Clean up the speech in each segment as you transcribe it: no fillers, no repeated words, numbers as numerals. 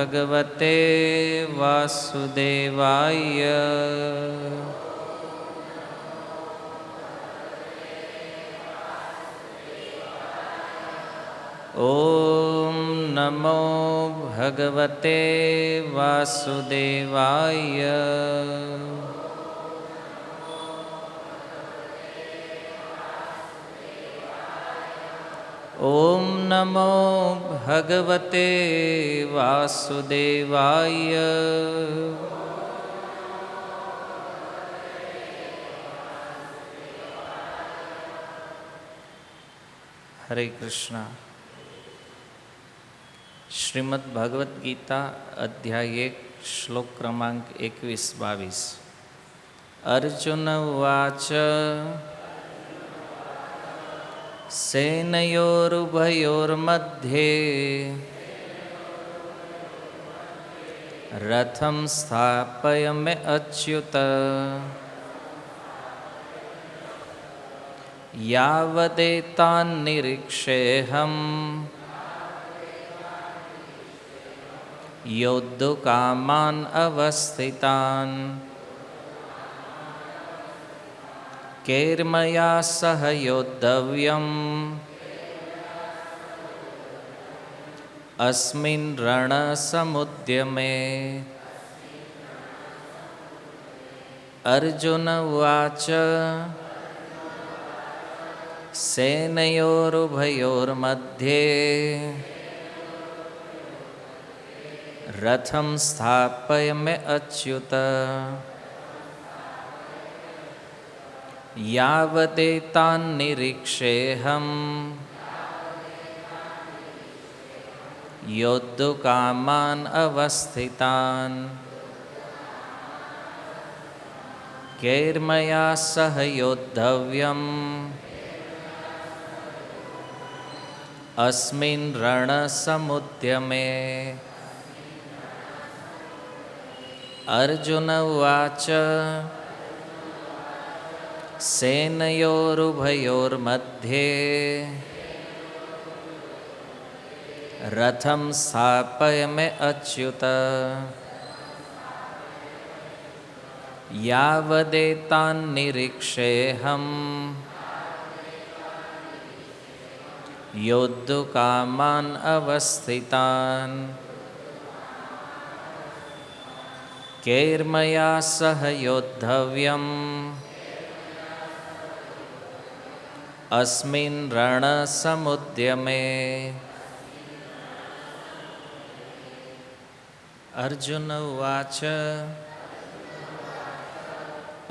ભગવતે વાસુદેવાય. ઓમ નમો ભગવતે વાસુદેવાય. ઓમ નમો ભગવતે વાસુદેવાય. હરે કૃષ્ણ. શ્રીમદ્ ભાગવત ગીતા અધ્યાય 1 શ્લોક ક્રમાંક 21-22. અર્જુન ઉવાચ સેનયોરુભયોર્મધ્યે રથમ સ્થાપયમે અચ્યુત યાવદેતાન નિરીક્ષેહમ યોદ્ધુકામાન અવસ્થિતાન કૈર્મયા સહ યોદ્ધવ્યમ અસ્મિન રણસમુદ્યમે. અર્જુન ઉવાચ સેનયોરુભયોર્મધ્યે રથમ સ્થાપયમે અચ્યુત યાવદેતાન નિરીક્ષેહમ યોદ્ધુકામાન અવસ્થિતાન કૈર્મયા સહ યોદ્ધવ્યમ અસ્મિન રણસમુદ્યમે. અર્જુન ઉવાચ સેનયોરુભયોર્મધ્યે રથમ સ્થાપયમે અચ્યુત યાવદેતાન નિરીક્ષેહમ યોદ્ધુકામાન અવસ્થિતાન કૈર્મયા સહ યોદ્ધવ્યમ અસ્મિન રણસમુદ્યમે. અર્જુન ઉવાચ.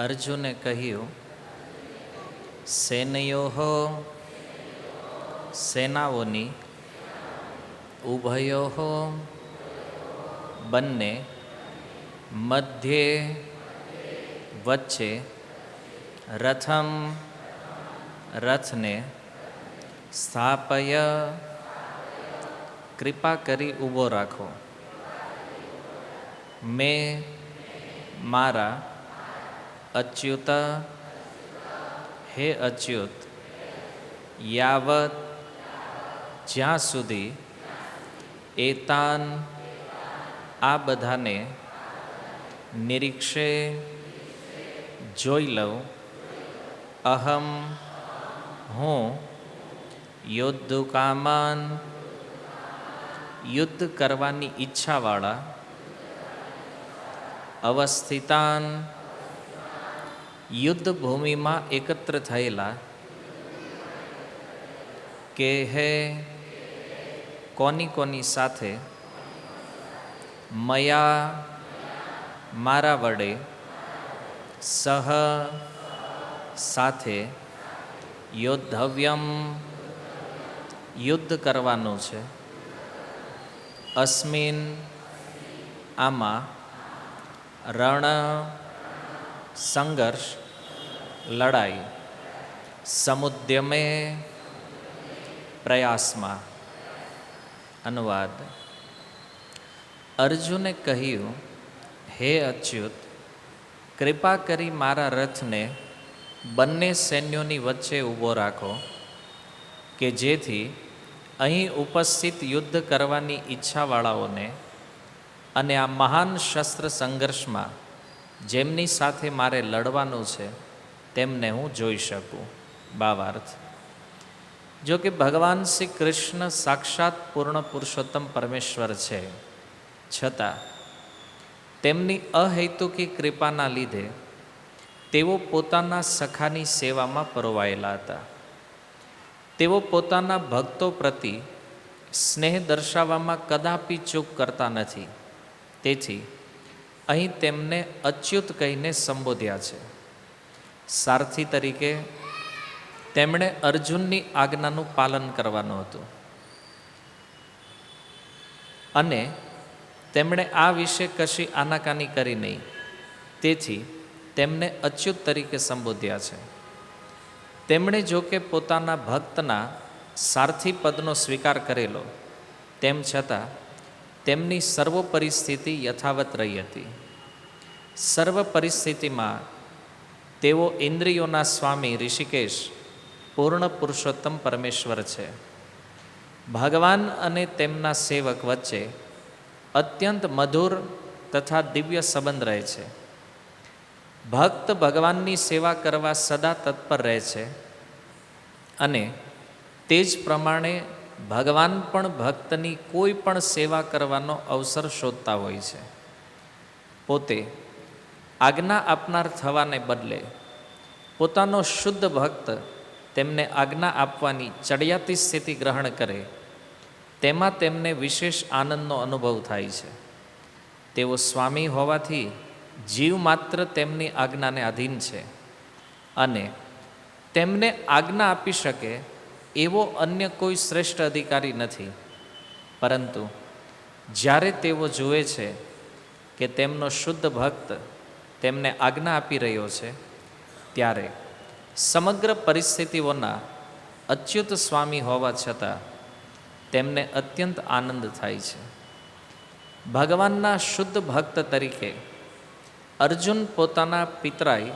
અર્જુને કહ્યું, સેનયોઃ સેનાઓની, ઉભયોઃ બંને, મધ્યે વચ્ચે, રથમ રથને, સ્થાપય કૃપા કરી ઊભો રાખો, મેં મારા, અચ્યુત હે અચ્યુત, યાવત જ્યાં સુધી, એતાન આ બધાને, નિરીક્ષે જોઈ લઉં, અહમ હું, યોદ્ધુકામાન યુદ્ધ કરવાની ઈચ્છાવાળા, અવસ્થિતાન યુદ્ધ ભૂમિમાં એકત્ર થયેલા, કે હે કોની સાથે, મયા મારા વડે, સહ સાથે, યોદ્ધવ્યમ યુદ્ધ કરવાનું છે, અસ્મિન આમાં, રણ સંઘર્ષ લડાઈ, સમુદ્યમે પ્રયાસમાં. અનુવાદ. અર્જુને કહ્યું, હે અચ્યુત, કૃપા કરી મારા રથને બંને સૈન્યોની વચ્ચે ઊભો રાખો, કે જેથી અહીં ઉપસ્થિત યુદ્ધ કરવાની ઈચ્છાવાળાઓને અને આ મહાન શસ્ત્ર સંઘર્ષમાં જેમની સાથે મારે લડવાનું છે તેમને હું જોઈ શકું. ભાવાર્થ: જો કે ભગવાન શ્રી કૃષ્ણ સાક્ષાત પૂર્ણ પુરુષોત્તમ પરમેશ્વર છે, છતાં તેમની અહૈતુકી કૃપાના લીધે તેઓ પોતાના સખાની સેવામાં પરોવાયેલા હતા. તેઓ પોતાના ભક્તો પ્રતિ સ્નેહ દર્શાવવામાં કદાપી ચૂક કરતા નથી. તેથી અહીં તેમને અચ્યુત કહીને સંબોધ્યા છે. સારથી તરીકે તેમણે અર્જુનની આજ્ઞાનું પાલન કરવાનું હતું અને તેમણે આ વિશે કશી આનાકાની કરી નહીં. તેથી તેમને અચ્યુત તરીકે સંબોધ્યા છે. તેમણે જો કે પોતાના ભક્તના સારથી પદનો સ્વીકાર કરેલો, તેમ છતાં તેમની સર્વ પરિસ્થિતિ યથાવત રહી હતી. સર્વ પરિસ્થિતિમાં તેઓ ઇન્દ્રિયોના સ્વામી ઋષિકેશ પૂર્ણ પુરુષોત્તમ પરમેશ્વર છે. ભગવાન અને તેમના સેવક વચ્ચે અત્યંત મધુર તથા દિવ્ય સંબંધ રહે છે. ભક્ત ભગવાનની સેવા કરવા સદા તત્પર રહે છે અને તે જ પ્રમાણે ભગવાન પણ ભક્તની કોઈ પણ સેવા કરવાનો અવસર શોધતા હોય છે. પોતે આજ્ઞા આપનાર થવાને બદલે પોતાનો શુદ્ધ ભક્ત તેમને આજ્ઞા આપવાની ચડિયાતી સ્થિતિ ગ્રહણ કરે, તેમાં તેમને વિશેષ આનંદનો અનુભવ થાય છે. તેઓ સ્વામી હોવાથી જીવ માત્ર તેમની આજ્ઞાને આધીન છે અને તેમને આજ્ઞા આપી શકે એવો અન્ય કોઈ શ્રેષ્ઠ અધિકારી નથી. પરંતુ જ્યારે તેઓ જુએ છે કે તેમનો શુદ્ધ ભક્ત તેમને આજ્ઞા આપી રહ્યો છે, ત્યારે સમગ્ર પરિસ્થિતિઓના અચ્યુત સ્વામી હોવા છતાં તેમને અત્યંત આનંદ થાય છે. ભગવાનના શુદ્ધ ભક્ત તરીકે અર્જુન પોતાના પિતરાઈ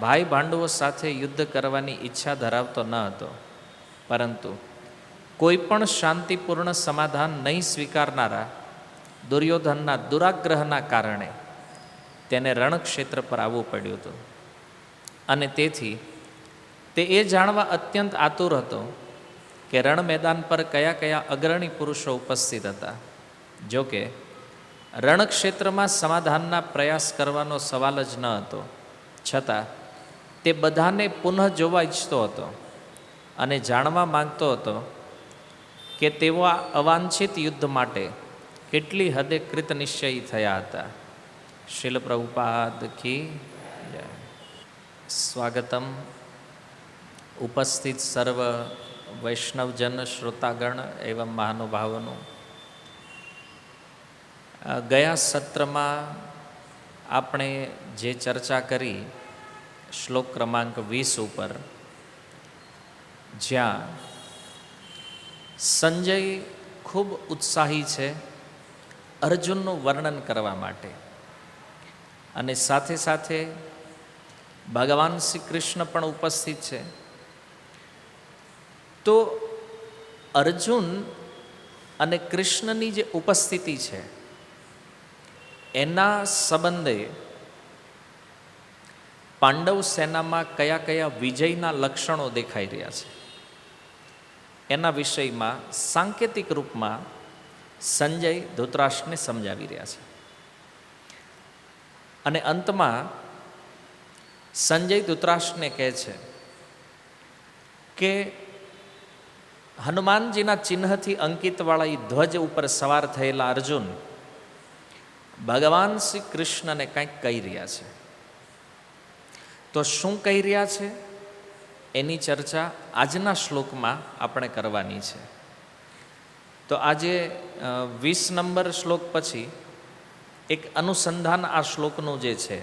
ભાઈ ભાંડવો સાથે યુદ્ધ કરવાની ઈચ્છા ધરાવતો ન હતો, પરંતુ કોઈ પણ શાંતિપૂર્ણ સમાધાન નહીં સ્વીકારનારા દુર્યોધનના દુરાગ્રહના કારણે તેને રણક્ષેત્ર પર આવવું પડ્યું હતું. અને તેથી તે એ જાણવા અત્યંત આતુર હતો કે રણ મેદાન પર કયા કયા અગ્રણી પુરુષો ઉપસ્થિત હતા. જો કે રણક્ષેત્રમાં સમાધાનના પ્રયાસ કરવાનો સવાલ જ ન હતો, છતાં તે બધાને પુનઃ જોવા ઈચ્છતો હતો અને જાણવા માંગતો હતો કે તેઓ આ અવાંછિત યુદ્ધ માટે કેટલી હદે કૃતનિશ્ચયી થયા હતા. શીલ પ્રભુપાદ કી જય. સ્વાગતમ. ઉપસ્થિત સર્વ વૈષ્ણવજન શ્રોતાગણ એવં મહાનુભાવોનું. ગયા સત્રમાં આપણે જે ચર્ચા કરી શ્લોક ક્રમાંક 20 ઉપર, જ્યાં સંજય ખૂબ ઉત્સાહી છે અર્જુનનું વર્ણન કરવા માટે, અને સાથે સાથે ભગવાન શ્રી કૃષ્ણ પણ ઉપસ્થિત છે. તો અર્જુન અને કૃષ્ણની જે ઉપસ્થિતિ છે એના સંબંધે પાંડવ સેનામાં કયા કયા વિજયના લક્ષણો દેખાઈ રહ્યા છે એના વિષયમાં સાંકેતિક રૂપમાં સંજય ધૃતરાષ્ટ્રને સમજાવી રહ્યા છે. અને અંતમાં સંજય ધૃતરાષ્ટ્રને કહે છે કે હનુમાનજીના ચિહ્નથી અંકિતવાળા એ ધ્વજ ઉપર સવાર થયેલા અર્જુન ભગવાન શ્રી કૃષ્ણને કંઈક કહી રહ્યા છે. તો શું કહી રહ્યા છે એની ચર્ચા આજના શ્લોકમાં આપણે કરવાની છે. તો આજે 20 નંબર શ્લોક પછી એક અનુસંધાન આ શ્લોકનું જે છે,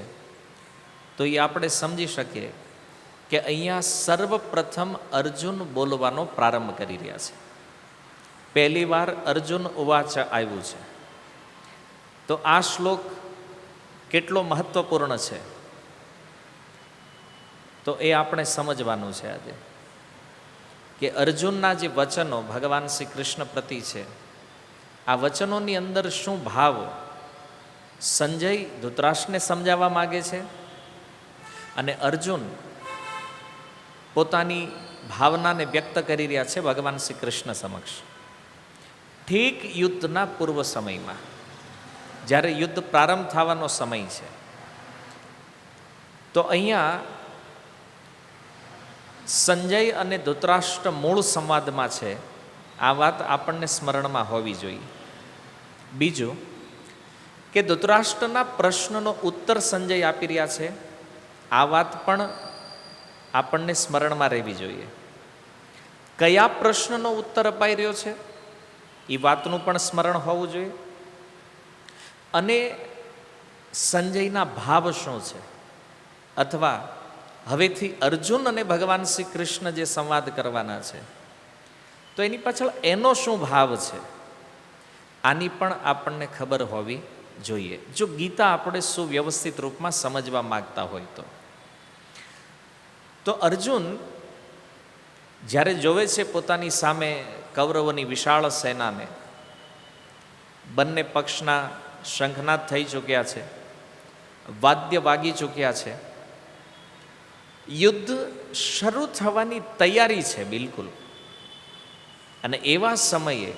તો એ આપણે સમજી શકીએ કે અહીંયા સર્વપ્રથમ અર્જુન બોલવાનો પ્રારંભ કરી રહ્યા છે. પહેલી વાર અર્જુન ઉવાચ આવ્યું છે. તો આ શ્લોક કેટલો મહત્વપૂર્ણ છે તો એ આપણે સમજવાનું છે આજે, કે અર્જુનના જે વચનો ભગવાન શ્રી કૃષ્ણ પ્રતિ છે, આ વચનોની અંદર શું ભાવ સંજય ધૃતરાષ્ટ્રને સમજાવવા માગે છે અને અર્જુન પોતાની ભાવનાને વ્યક્ત કરી રહ્યા છે ભગવાન શ્રી કૃષ્ણ સમક્ષ. ઠીક યુદ્ધના પૂર્વ સમયમાં, જ્યારે યુદ્ધ પ્રારંભ થવાનો સમય છે, તો અહીંયા સંજય અને ધૃતરાષ્ટ્ર મૂળ સંવાદમાં છે. આ વાત આપણને સ્મરણમાં હોવી જોઈએ. બીજું કે ધૃતરાષ્ટ્રના પ્રશ્નનો ઉત્તર સંજય આપી રહ્યા છે, આ વાત પણ આપણને સ્મરણમાં રહેવી જોઈએ. કયા પ્રશ્નનો ઉત્તર અપાઈ રહ્યો છે એ વાતનું પણ સ્મરણ હોવું જોઈએ. અને સંજયના ભાવ શું છે, અથવા હવેથી અર્જુન અને ભગવાન શ્રી કૃષ્ણ જે સંવાદ કરવાના છે તો એની પાછળ એનો શું ભાવ છે, આની પણ આપણને ખબર હોવી જોઈએ, જો ગીતા આપણે સુવ્યવસ્થિત રૂપમાં સમજવા માગતા હોય તો અર્જુન જ્યારે જોવે છે પોતાની સામે કૌરવોની વિશાળ સેનાને, બંને પક્ષના શંખનાદ થઈ ચૂક્યા છે, વાદ્ય વાગી ચૂક્યા છે, યુદ્ધ શરૂ થવાની તૈયારી છે બિલકુલ. અને એવા સમયે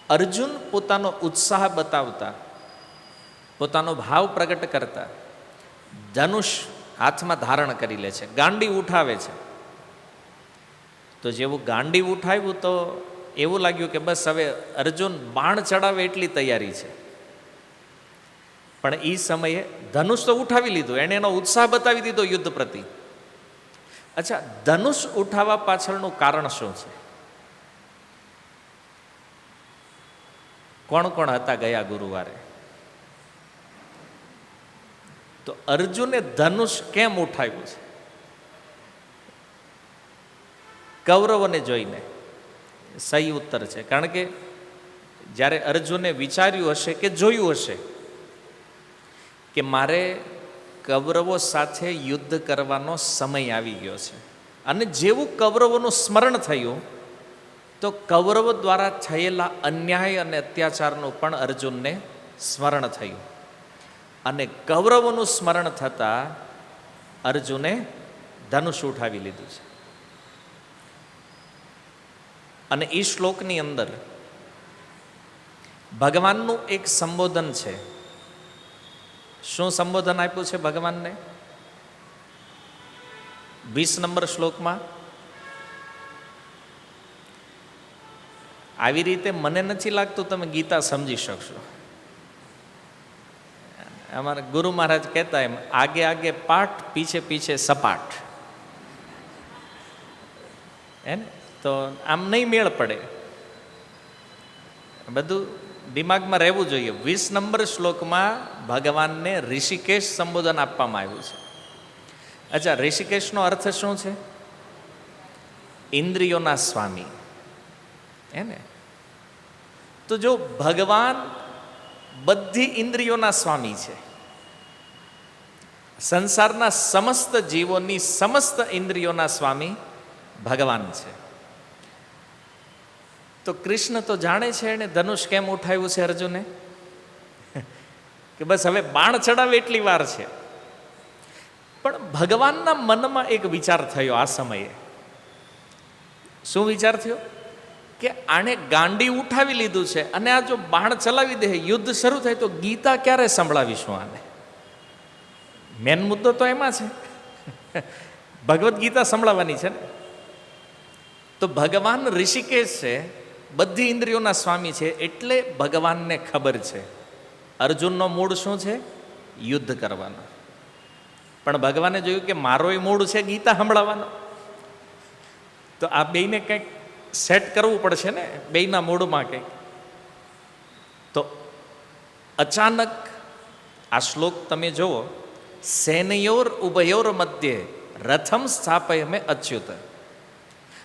અર્જુન પોતાનો ઉત્સાહ બતાવતા, પોતાનો ભાવ પ્રગટ કરતા ધનુષ હાથમાં ધારણ કરી લે છે, ગાંડી ઉઠાવે છે. તો જેવું ગાંડી ઉઠાવ્યું તો એવું લાગ્યું કે બસ હવે અર્જુન બાણ ચડાવે એટલી તૈયારી છે. પણ એ સમયે ધનુષ તો ઉઠાવી લીધું, એણે એનો ઉત્સાહ બતાવી દીધો યુદ્ધ પ્રતિ. અચ્છા, ધનુષ ઉઠાવવા પાછળનું કારણ શું છે? કોણ કોણ હતા ગયા ગુરુવારે? તો અર્જુને ધનુષ કેમ ઉઠાવ્યું છે? કૌરવોને જોઈને. સહી ઉત્તર છે. કારણ કે જ્યારે અર્જુને વિચાર્યું હશે કે જોયું હશે કે મારે કૌરવો સાથે યુદ્ધ કરવાનો સમય આવી ગયો છે, અને જેવું કૌરવોનું સ્મરણ થયું તો કૌરવો દ્વારા થયેલા અન્યાય અને અત્યાચારનું પણ અર્જુનને સ્મરણ થયું. અને કૌરવોનું સ્મરણ થતાં અર્જુને ધનુષ ઉઠાવી લીધું છે. અને એ શ્લોકની અંદર ભગવાનનું એક સંબોધન છે. શું સંબોધન આપ્યું છે ભગવાનને? 20 નંબર શ્લોકમાં આવી રીતે મને નથી લાગતું તમે ગીતા સમજી શકશો. અમારા ગુરુ મહારાજ કહેતા એમ, આગે આગે પાઠ, પીછે પીછે સપાટ. હે ને? તો આમ નહીં મેળ પડે, બધું દિમાગમાં રહેવું જોઈએ. 20 નંબર શ્લોકમાં ભગવાનને ઋષિકેશ સંબોધન આપવામાં આવ્યું છે. અચ્છા, ઋષિકેશનો અર્થ શું છે? ઇન્દ્રિયોના સ્વામી. હે ને? તો જો ભગવાન બધી ઇન્દ્રિયોના સ્વામી છે, સંસારના સમસ્ત જીવોની સમસ્ત ઇન્દ્રિયોના સ્વામી ભગવાન છે, તો કૃષ્ણ તો જાણે છે એને ધનુષ કેમ ઉઠાવ્યું છે અર્જુને, કે બસ હવે બાણ ચડાવે એટલી વાર છે. પણ ભગવાનના મનમાં એક વિચાર થયો આ સમયે. શું વિચાર થયો? કે આણે ગાંડી ઉઠાવી લીધું છે, અને આ જો બાણ ચલાવી દે, યુદ્ધ શરૂ થાય તો ગીતા ક્યારે સંભળાવીશું આને? મેન મુદ્દો તો એમાં છે, ભગવદ્ ગીતા સંભળાવવાની છે ને. તો ભગવાન ઋષિકેશ છે, બધી ઇન્દ્રિયોના સ્વામી છે, એટલે ભગવાનને ખબર છે અર્જુનનો મૂળ શું છે? યુદ્ધ કરવાનો. પણ ભગવાને જોયું કે મારોય મૂળ છે ગીતા સંભળાવવાનો, તો આ બેયને કંઈક સેટ કરવું પડશે ને, બેયના મૂળમાં કંઈક. તો અચાનક આ શ્લોક તમે જુઓ, સેનયોર ઉભયોર મધ્યે રથમ સ્થાપય મેં અચ્યુત.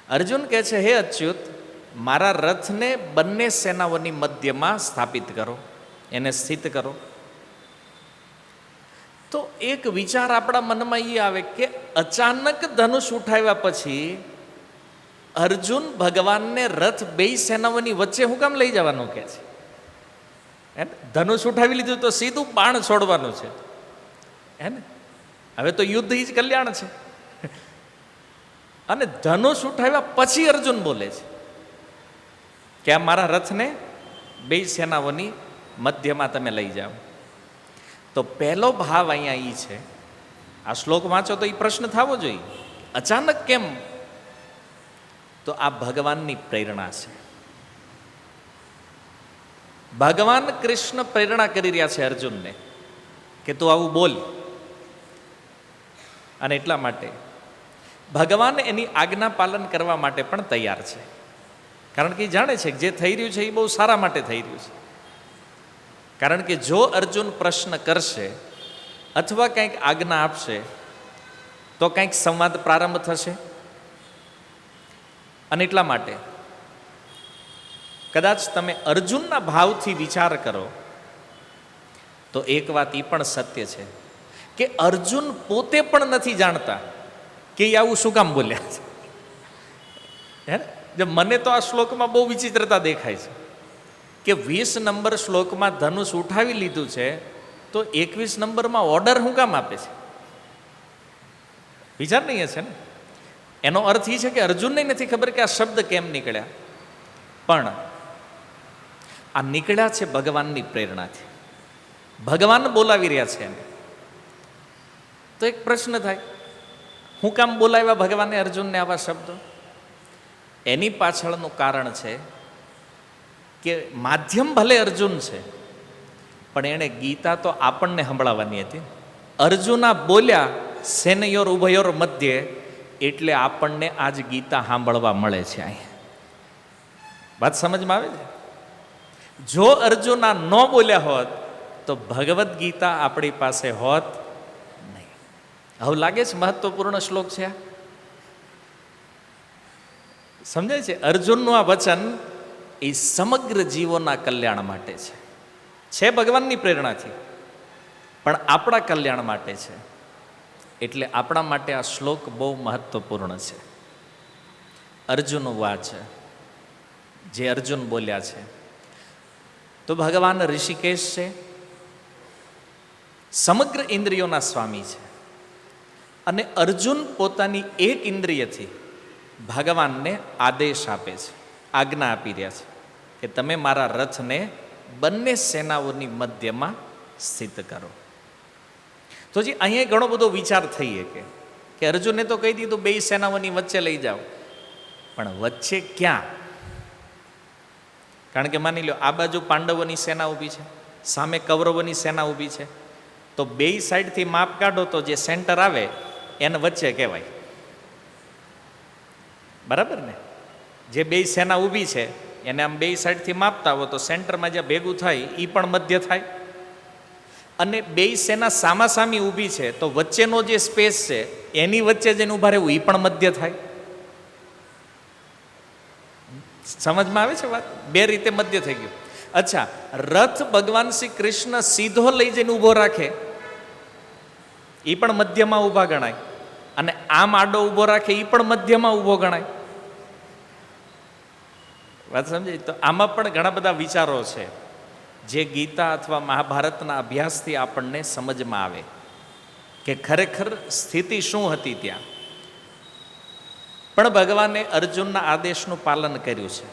અર્જુન કહે છે, હે અચ્યુત, મારા રથને બંને સેનાઓની મધ્યમાં સ્થાપિત કરો, એને સ્થિત કરો. તો એક વિચાર આપણા મનમાં એ આવે કે અચાનક ધનુષ ઉઠાવ્યા પછી અર્જુન ભગવાનને રથ બે સેનાઓની વચ્ચે હું કામ લઈ જવાનું કહે છે? હે ને? ધનુષ ઉઠાવી લીધું તો સીધું બાણ છોડવાનું છે, હે ને? હવે તો યુદ્ધ જ કલ્યાણ છે. અને ધનુષ ઉઠાવ્યા પછી અર્જુન બોલે છે કે આ મારા રથને બે સેનાઓની મધ્યમાં તમે લઈ જાઓ. તો પહેલો ભાવ અહીંયા એ છે, આ શ્લોક વાંચો તો એ પ્રશ્ન થવો જોઈએ, અચાનક કેમ? તો આ ભગવાનની પ્રેરણા છે. ભગવાન કૃષ્ણ પ્રેરણા કરી રહ્યા છે અર્જુનને કે તું આવું બોલ. અને એટલા માટે ભગવાન એની આજ્ઞા પાલન કરવા માટે પણ તૈયાર છે, કારણ કે એ જાણે છે કે જે થઈ રહ્યું છે એ બહુ સારા માટે થઈ રહ્યું છે. કારણ કે જો અર્જુન પ્રશ્ન કરશે અથવા કંઈક આજ્ઞા આપશે તો કંઈક સંવાદ પ્રારંભ થશે. અને એટલા માટે કદાચ તમે અર્જુનના ભાવથી વિચાર કરો તો એક વાત એ પણ સત્ય છે કે અર્જુન પોતે પણ નથી જાણતા કે એ આવું શું કામ બોલ્યા છે. હે, મને તો આ શ્લોકમાં બહુ વિચિત્રતા દેખાય છે કે 20 નંબર શ્લોકમાં ધનુષ ઉઠાવી લીધું છે તો 21 નંબરમાં ઓર્ડર શું કામ આપે છે? વિચાર નહીં હશે ને? એનો અર્થ એ છે કે અર્જુનને નથી ખબર કે આ શબ્દ કેમ નીકળ્યા, પણ આ નીકળ્યા છે ભગવાનની પ્રેરણાથી. ભગવાન બોલાવી રહ્યા છે એને. તો એક પ્રશ્ન થાય, હું કામ બોલાવ્યા ભગવાને અર્જુનને આવા શબ્દો? એની પાછળનું કારણ છે કે માધ્યમ ભલે અર્જુન છે, પણ એણે ગીતા તો આપણને સંભળાવવાની હતી. અર્જુના બોલ્યા સેનયોર ઉભયોર મધ્યે, એટલે આપણને આજ ગીતા સાંભળવા મળે છે. અહીંયા વાત સમજમાં આવે છે? જો અર્જુના ન બોલ્યા હોત તો ભગવદ્ ગીતા આપણી પાસે હોત નહીં. હવે લાગે છે મહત્વપૂર્ણ શ્લોક છે આ? સમજાય છે? અર્જુનનું આ વચન એ સમગ્ર જીવોના કલ્યાણ માટે છે ભગવાનની પ્રેરણાથી, પણ આપણા કલ્યાણ માટે છે. એટલે આપણા માટે આ શ્લોક બહુ મહત્વપૂર્ણ છે. અર્જુન વાચ, જે અર્જુન બોલ્યા છે. તો ભગવાન ઋષિકેશ છે, સમગ્ર ઇન્દ્રિયોના સ્વામી છે, અને અર્જુન પોતાની એક ઇન્દ્રિયથી ભગવાનને આદેશ આપે છે, આજ્ઞા આપી રહ્યા છે કે તમે મારા રથને બંને સેનાઓની મધ્યમાં સ્થિત કરો. તો જે અહીંયા ઘણો બધો વિચાર થઈ કે અર્જુને તો કહી દીધું બે સેનાઓની વચ્ચે લઈ જાઓ, પણ વચ્ચે ક્યાં? કારણ કે માની લો આ બાજુ પાંડવોની સેના ઊભી છે, સામે કૌરવોની સેના ઊભી છે, તો બે સાઈડથી માપ કાઢો તો જે સેન્ટર આવે એને વચ્ચે કહેવાય. બરાબર ને? જે બે સેના ઊભી છે એને આમ બે સાઈડથી માપતા હો તો સેન્ટરમાં જ્યાં ભેગું થાય એ પણ મધ્ય થાય. અને બે સેના સામાસામી ઊભી છે તો વચ્ચેનો જે સ્પેસ છે એની વચ્ચે જઈને ઊભા રહેવું એ પણ મધ્ય થાય. સમજમાં આવે છે વાત? બે રીતે મધ્ય થઈ ગયું. અચ્છા, રથ ભગવાન શ્રી કૃષ્ણ સીધો લઈ જઈને ઊભો રાખે એ પણ મધ્યમાં ઊભા ગણાય, અને આમ આડો ઊભો રાખે એ પણ મધ્યમાં ઊભો ગણાય. વાત સમજાય? તો આમાં પણ ઘણા બધા વિચારો છે જે ગીતા અથવા મહાભારતના અભ્યાસથી આપણને સમજમાં આવે કે ખરેખર સ્થિતિ શું હતી ત્યાં. પણ ભગવાને અર્જુનના આદેશનું પાલન કર્યું છે,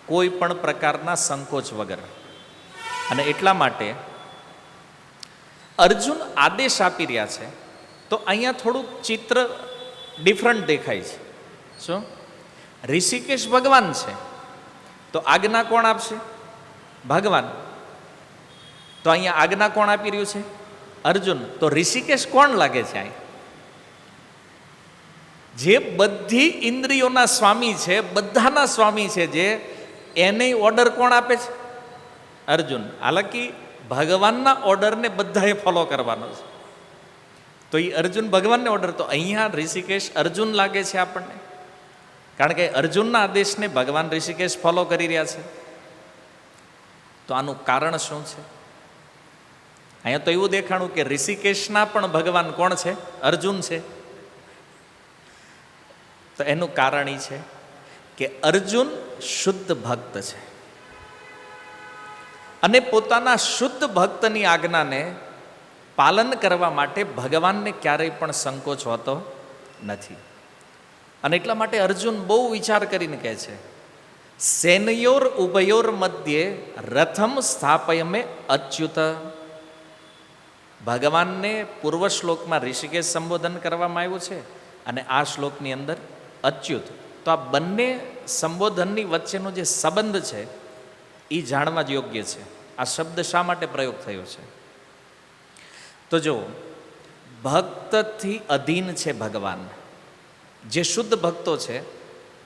કોઈ પણ પ્રકારના સંકોચ વગર. અને એટલા માટે અર્જુન આદેશ આપી રહ્યા છે તો અહીંયા થોડુંક ચિત્ર ડિફરન્ટ દેખાય છે. શું? ઋષિકેશ ભગવાન છે તો આજ્ઞા કોણ આપશે? ભગવાન. તો અહીંયા આજ્ઞા કોણ આપી રહ્યું છે? અર્જુન. તો ઋષિકેશ કોણ લાગે છે? અહીં જે બધી ઇન્દ્રિયોના સ્વામી છે, બધાના સ્વામી છે, જે એને ઓર્ડર કોણ આપે છે? અર્જુન. હાલાકી ભગવાનના ઓર્ડરને બધાએ ફોલો કરવાનો છે, તો એ અર્જુન ભગવાનને ઓર્ડર. તો અહીંયા ઋષિકેશ અર્જુન લાગે છે આપણને, કારણ કે અર્જુનના આદેશને ભગવાન ઋષિકેશ ફોલો કરી રહ્યા છે. તો આનું કારણ શું છે? અહીંયા તો એવું દેખાણું કે ઋષિકેશના પણ ભગવાન કોણ છે? અર્જુન છે. તો એનું કારણ એ છે કે અર્જુન શુદ્ધ ભક્ત છે. અને પોતાના શુદ્ધ ભક્તની આજ્ઞાને પાલન કરવા માટે ભગવાનને ક્યારેય પણ સંકોચ હોતો નથી. અને એટલા માટે અર્જુન બહુ વિચાર કરીને કહે છે, સેનયોર ઉભયોર મધ્યે રથમ સ્થાપયમે અચ્યુત. ભગવાનને પૂર્વ શ્લોકમાં ઋષિકેશ સંબોધન કરવામાં આવ્યું છે અને આ શ્લોકની અંદર અચ્યુત. તો આ બંને સંબોધનની વચ્ચેનો જે સંબંધ છે એ જાણવા જ યોગ્ય છે. આ શબ્દ શા માટે પ્રયોગ થયો છે? તો જો ભક્તથી અધીન છે ભગવાન, જે શુદ્ધ ભક્તો છે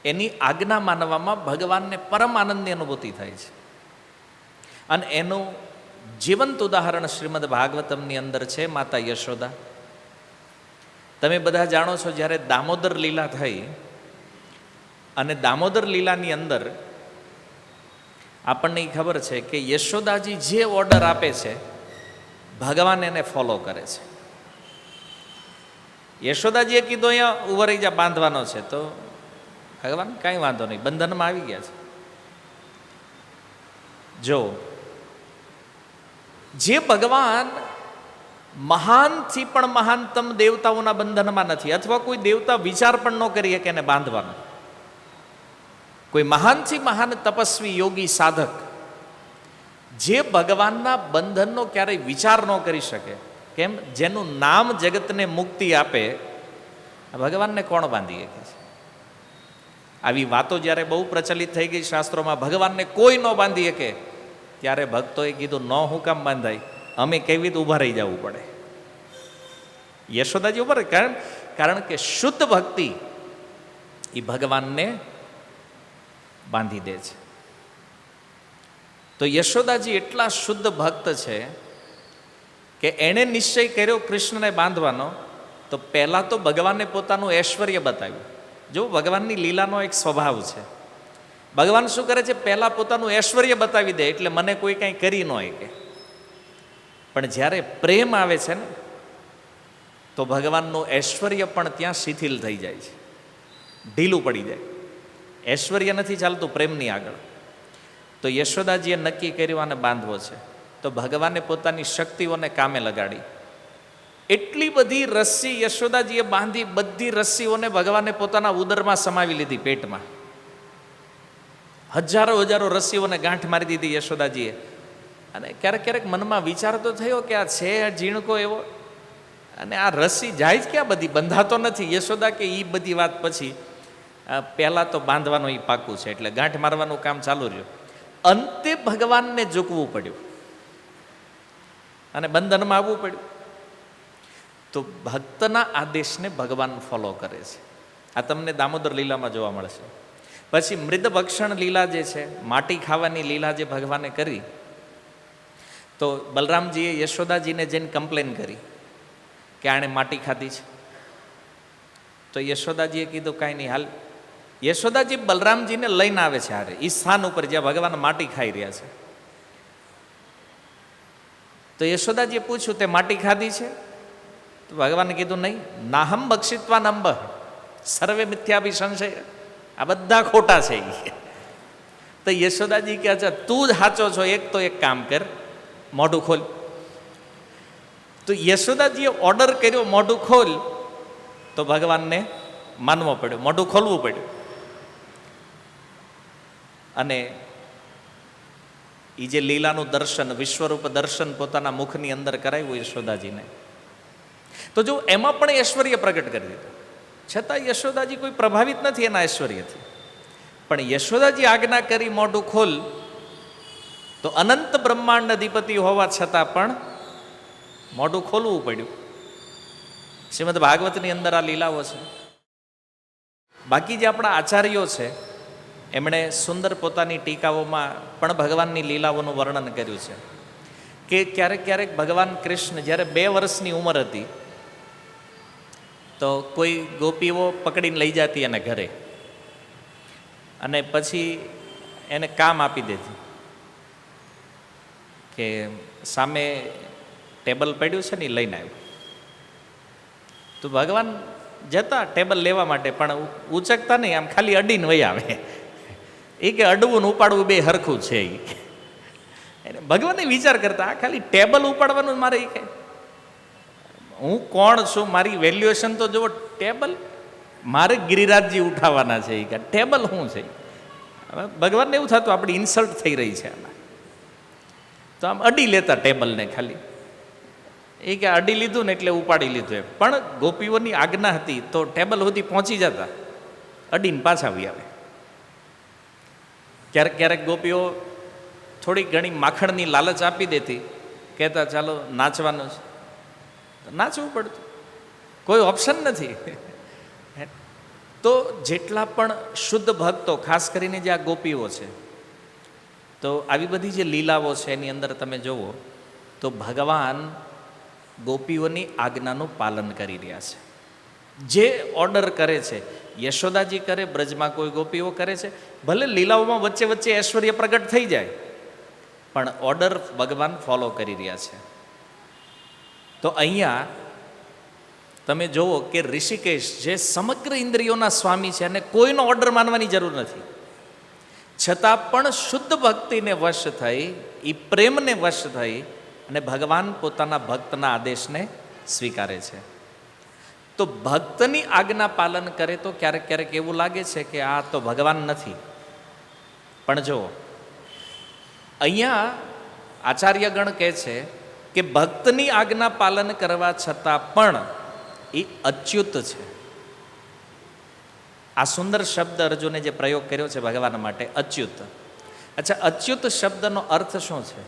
એની આજ્ઞા માનવામાં ભગવાનને પરમ આનંદની અનુભૂતિ થાય છે. અને એનું જીવંત ઉદાહરણ શ્રીમદ ભાગવતમની અંદર છે માતા યશોદા. તમે બધા જાણો છો, જ્યારે દામોદર લીલા થઈ અને દામોદર લીલાની અંદર આપણને એ ખબર છે કે યશોદાજી જે ઓર્ડર આપે છે ભગવાન એને ફોલો કરે છે. યશોદાજીએ કીધું અહીંયા ઉભા રહી જા, બાંધવાનો છે, તો ભગવાન કાંઈ વાંધો નહીં, બંધનમાં આવી ગયા છે. જો જે ભગવાન મહાનથી પણ મહાનતમ દેવતાઓના બંધનમાં નથી, અથવા કોઈ દેવતા વિચાર પણ ન કરી શકે એને બાંધવાનો, કોઈ મહાનથી મહાન તપસ્વી યોગી સાધક જે ભગવાનના બંધનનો ક્યારેય વિચાર ન કરી શકે, કેમ? જેનું નામ જગતને મુક્તિ આપે, ભગવાનને કોણ બાંધી શકે છે? આવી વાતો જ્યારે બહુ પ્રચલિત થઈ ગઈ શાસ્ત્રોમાં, ભગવાનને કોઈ ન બાંધી શકે, ત્યારે ભક્તોએ કીધું ન હું કામ બાંધાય, અમે કેવી રીતે ઊભા રહી જવું પડે. યશોદાજી ઉપર કારણ કે શુદ્ધ ભક્તિ એ ભગવાનને બાંધી દે છે. તો યશોદાજી એટલા શુદ્ધ ભક્ત છે કે એણે નિશ્ચય કર્યો કૃષ્ણને બાંધવાનો, તો પહેલાં તો ભગવાનને પોતાનું ઐશ્વર્ય બતાવ્યું. જો ભગવાનની લીલાનો એક સ્વભાવ છે, ભગવાન શું કરે છે, પહેલાં પોતાનું ઐશ્વર્ય બતાવી દે એટલે મને કોઈ કાંઈ કરી ન શકે. પણ જ્યારે પ્રેમ આવે છે ને, તો ભગવાનનું ઐશ્વર્ય પણ ત્યાં શિથિલ થઈ જાય છે, ઢીલું પડી જાય. ઐશ્વર્ય નથી ચાલતું પ્રેમની આગળ. તો યશોદાજીએ નક્કી કર્યું આને બાંધવો છે, તો ભગવાને પોતાની શક્તિઓને કામે લગાડી. એટલી બધી રસ્સી યશોદાજીએ બાંધી, બધી રસ્સીઓને ભગવાને પોતાના ઉદરમાં સમાવી લીધી, પેટમાં. હજારો હજારો રસ્સીઓને ગાંઠ મારી દીધી યશોદાજીએ. અને ક્યારેક ક્યારેક મનમાં વિચાર તો થયો કે આ છે ઝીણકો એવો, અને આ રસ્સી જાય જ ક્યાં, બધી બંધાતો નથી. યશોદા કે એ બધી વાત પછી, પહેલાં તો બાંધવાનું એ પાકું છે, એટલે ગાંઠ મારવાનું કામ ચાલુ રહ્યું. અંતે ભગવાનને ઝૂકવું પડ્યું અને બંધનમાં આવવું પડ્યું. તો ભક્તના આદેશને ભગવાન ફોલો કરે છે. આ તમને દામોદર લીલામાં જોવા મળશે. પછી મૃદભક્ષણ લીલા જે છે, માટી ખાવાની લીલા જે ભગવાને કરી, તો બલરામજીએ યશોદાજીને જઈને કમ્પ્લેન કરી કે આણે માટી ખાધી છે. તો યશોદાજીએ કીધું કાંઈ નહીં, હાલ. યશોદાજી બલરામજીને લઈને આવે છે હારે, એ સ્થાન ઉપર જ્યાં ભગવાન માટી ખાઈ રહ્યા છે. તો યશોદાજીએ પૂછ્યું, તે માટી ખાધી છે? તો ભગવાને કીધું નહીં, નાહમ બક્ષિત્વા નંબ સર્વે મિથ્યાભી સંશય, આ બધા ખોટા છે. તો યશોદાજી કહે છે, તું જ સાચો છો, એક કામ કર, મોઢું ખોલ. તો યશોદાજીએ ઓર્ડર કર્યો મોઢું ખોલ, તો ભગવાનને માનવો પડ્યો, મોઢું ખોલવું પડ્યું. અને એ જે લીલાનું દર્શન, વિશ્વરૂપ દર્શન પોતાના મુખની અંદર કરાવ્યું યશોદાજીને, તો જો એમાં પણ ઐશ્વર્ય પ્રગટ કરી દીધું. છતાં યશોદાજી કોઈ પ્રભાવિત નથી એના ઐશ્વર્યથી. પણ યશોદાજી આજ્ઞા કરી મોઢું ખોલ, તો અનંત બ્રહ્માંડ અધિપતિ હોવા છતાં પણ મોઢું ખોલવું પડ્યું. શ્રીમદ ભાગવતની અંદર આ લીલાઓ છે. બાકી જે આપણા આચાર્યો છે, એમણે સુંદર પોતાની ટીકાઓમાં પણ ભગવાનની લીલાઓનું વર્ણન કર્યું છે કે ક્યારેક ક્યારેક ભગવાન કૃષ્ણ જ્યારે 2 વર્ષની ઉંમર હતી, તો કોઈ ગોપીઓ પકડીને લઈ જતી એને ઘરે, અને પછી એને કામ આપી દેતી કે સામે ટેબલ પડ્યું છે ને, એ લઈને આવ્યું. તો ભગવાન જતા ટેબલ લેવા માટે, પણ ઉચકતા નહીં, આમ ખાલી અડીને વહી આવે. એ કે અડવું ને ઉપાડવું બે હરખું છે. એને ભગવાનને વિચાર કરતા આ ખાલી ટેબલ ઉપાડવાનું મારે એ કહે, હું કોણ છું, મારી વેલ્યુએશન તો જુઓ, ટેબલ મારે ગિરિરાજજી ઉઠાવવાના છે એ કે ટેબલ શું છે. હવે ભગવાનને એવું થતું આપણી ઇન્સલ્ટ થઈ રહી છે આમાં, તો આમ અડી લેતા ટેબલને ખાલી. એ કે અડી લીધું ને એટલે ઉપાડી લીધું એમ. પણ ગોપીઓની આજ્ઞા હતી તો ટેબલ સુધી પહોંચી જતા, અડીને પાછા આવી આવે. ક્યારેક ક્યારેક ગોપીઓ થોડી ઘણી માખણની લાલચ આપી દેતી, કહેતા ચાલો નાચવાનું છે, તો નાચવું પડતું, કોઈ ઓપ્શન નથી. તો જેટલા પણ શુદ્ધ ભક્તો, ખાસ કરીને જે આ ગોપીઓ છે, તો આવી બધી જે લીલાઓ છે એની અંદર તમે જુઓ તો ભગવાન ગોપીઓની આજ્ઞાનું પાલન કરી રહ્યા છે. જે ઓર્ડર કરે છે, યશોદાજી કરે, બ્રજમાં કોઈ ગોપીઓ કરે છે, ભલે લીલાઓમાં વચ્ચે વચ્ચે ઐશ્વર્ય પ્રગટ થઈ જાય, પણ ઓર્ડર ભગવાન ફોલો કરી રહ્યા છે. તો અહીંયા તમે જુઓ કે ઋષિકેશ જે સમગ્ર ઇન્દ્રિયોના સ્વામી છે અને કોઈનો ઓર્ડર માનવાની જરૂર નથી, છતાં પણ શુદ્ધ ભક્તિને વશ થઈ, એ પ્રેમને વશ થઈ અને ભગવાન પોતાના ભક્તના આદેશને સ્વીકારે છે. તો ભક્તની આજ્ઞા પાલન કરે તો ક્યારેક ક્યારેક એવું લાગે છે કે આ તો ભગવાન નથી. પણ જો અહીંયા આચાર્યગણ કહે છે કે ભક્તની આજ્ઞા પાલન કરવા છતાં પણ એ અચ્યુત છે. આ સુંદર શબ્દ અર્જુને જે પ્રયોગ કર્યો છે ભગવાન માટે, અચ્યુત. અચ્છા, અચ્યુત શબ્દનો અર્થ શું છે?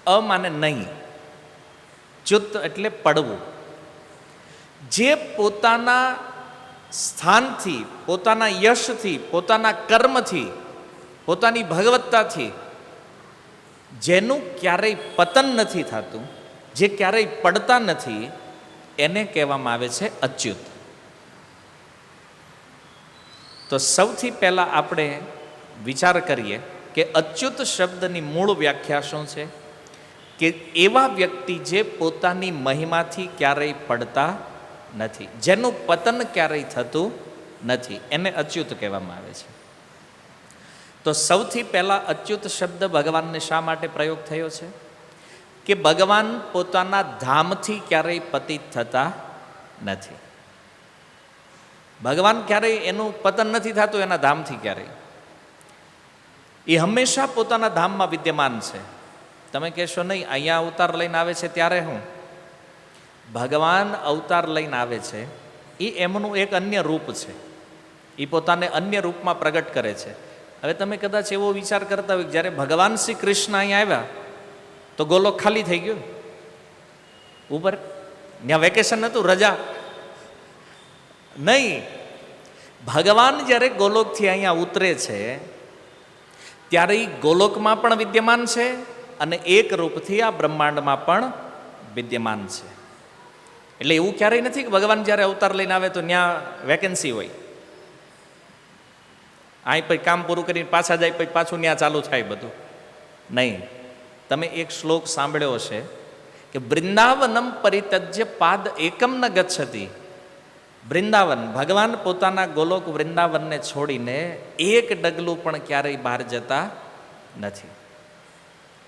અ માને નહીં, ચ્યુત એટલે પડવું. જે પોતાના સ્થાનથી, પોતાના યશથી, પોતાના કર્મથી, પોતાની ભગવત્તાથી જેનું ક્યારેય પતન નથી થતું, જે ક્યારેય પડતા નથી, એને કહેવામાં આવે છે અચ્યુત. તો સૌથી પહેલાં આપણે વિચાર કરીએ કે અચ્યુત શબ્દની મૂળ વ્યાખ્યા શું છે? કે એવા વ્યક્તિ જે પોતાની મહિમાથી ક્યારેય પડતા નથી, જેનું પતન ક્યારેય થતું નથી, એને અચ્યુત કહેવામાં આવે છે. તો સૌથી પહેલાં અચ્યુત શબ્દ ભગવાનને શા માટે પ્રયોગ થયો છે? કે ભગવાન પોતાના ધામથી ક્યારેય પતિત થતા નથી. ભગવાન ક્યારેય એનું પતન નથી થતું એના ધામથી ક્યારેય. એ હંમેશા પોતાના ધામમાં વિદ્યમાન છે. તમે કહેશો નહીં અહીંયા અવતાર લઈને આવે છે ત્યારે હું, ભગવાન અવતાર લઈને આવે છે એ એમનું એક અન્ય રૂપ છે, એ પોતાને અન્ય રૂપમાં પ્રગટ કરે છે. હવે તમે કદાચ એવો વિચાર કરતા હોય જ્યારે ભગવાન શ્રી કૃષ્ણ અહીંયા આવ્યા તો ગોલોક ખાલી થઈ ગયો, ઉપર ત્યાં વેકેશન નહોતું, રજા નહીં. ભગવાન જ્યારે ગોલોકથી અહીંયા ઉતરે છે ત્યારે એ ગોલોકમાં પણ વિદ્યમાન છે અને એક રૂપથી આ બ્રહ્માંડમાં પણ વિદ્યમાન છે. એટલે એવું ક્યારેય નથી કે ભગવાન જ્યારે અવતાર લઈને આવે તો ત્યાં વેકેન્સી હોય, અહીં પછી કામ પૂરું કરીને પાછા જાય પછી પાછું ત્યાં ચાલુ થાય બધું, નહીં. તમે એક શ્લોક સાંભળ્યો હશે કે વૃંદાવનમ પરિત્યજ્ય પાદ એકમ ન ગચ્છતિ. વૃંદાવન, ભગવાન પોતાના ગોલોક વૃંદાવનને છોડીને એક ડગલું પણ ક્યારેય બહાર જતા નથી.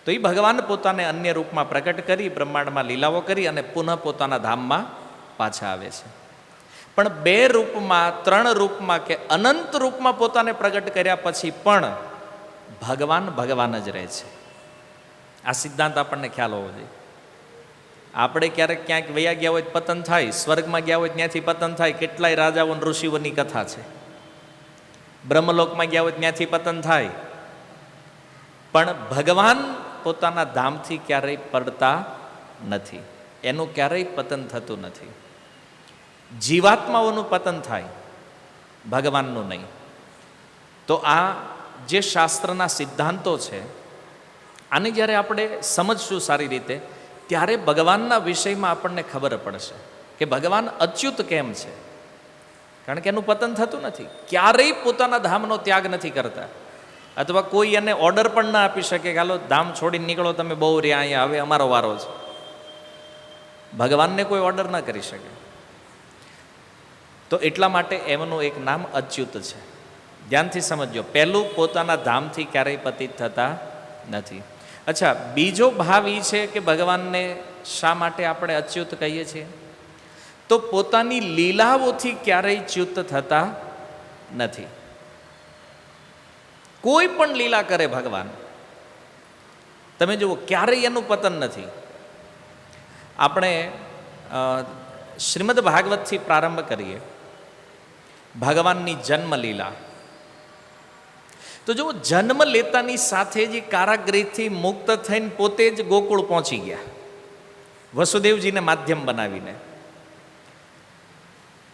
તો એ ભગવાન પોતાને અન્ય રૂપમાં પ્રગટ કરી, બ્રહ્માંડમાં લીલાઓ કરી અને પુનઃ પોતાના ધામમાં પાછા આવે છે. પણ બે રૂપમાં, ત્રણ રૂપમાં કે અનંત રૂપમાં પોતાને પ્રગટ કર્યા પછી પણ ભગવાન ભગવાન જ રહે છે. આ સિદ્ધાંત આપણને ખ્યાલ હોવો જોઈએ. આપણે ક્યારેક ક્યાંક વયા ગયા હોય પતન થાય, સ્વર્ગમાં ગયા હોય ત્યાંથી પતન થાય, કેટલાય રાજાઓ ઋષિઓની કથા છે. બ્રહ્મલોકમાં ગયા હોય ત્યાંથી પતન થાય, પણ ભગવાન પોતાના ધામથી ક્યારેય પડતા નથી, એનું ક્યારેય પતન થતું નથી. જીવાત્માઓનું પતન થાય, ભગવાનનું નહીં. તો આ જે શાસ્ત્રના સિદ્ધાંતો છે, આને જ્યારે આપણે સમજશું સારી રીતે ત્યારે ભગવાનના વિષયમાં આપણને ખબર પડશે કે ભગવાન અચ્યુત કેમ છે. કારણ કે એનું પતન થતું નથી, ક્યારેય પોતાના ધામનો ત્યાગ નથી કરતા, અથવા કોઈ એને ઓર્ડર પણ ના આપી શકે કે હાલો ધામ છોડીને નીકળો, તમે બહુ રહ્યા, અહીંયા હવે અમારો વારો છે. ભગવાનને કોઈ ઓર્ડર ના કરી શકે. તો એટલા માટે એમનું એક નામ અચ્યુત છે. ધ્યાનથી સમજો, પહેલું પોતાના ધામથી ક્યારેય પતિત થતા નથી. અચ્છા, બીજો ભાવ એ છે કે ભગવાનને શા માટે આપણે અચ્યુત કહીએ છીએ? તો પોતાની લીલાઓથી ક્યારેય ચ્યુત થતા નથી. કોઈ પણ લીલા કરે ભગવાન, તમે જુઓ, ક્યારેય એનું પતન નથી. આપણે શ્રીમદ ભાગવતથી પ્રારંભ કરીએ. ભગવાનની જન્મ લીલા તો જુઓ, જન્મ લેતાની સાથે જ કારાગૃહથી મુક્ત થઈને પોતે જ ગોકુળ પહોંચી ગયા, વસુદેવજીને માધ્યમ બનાવીને.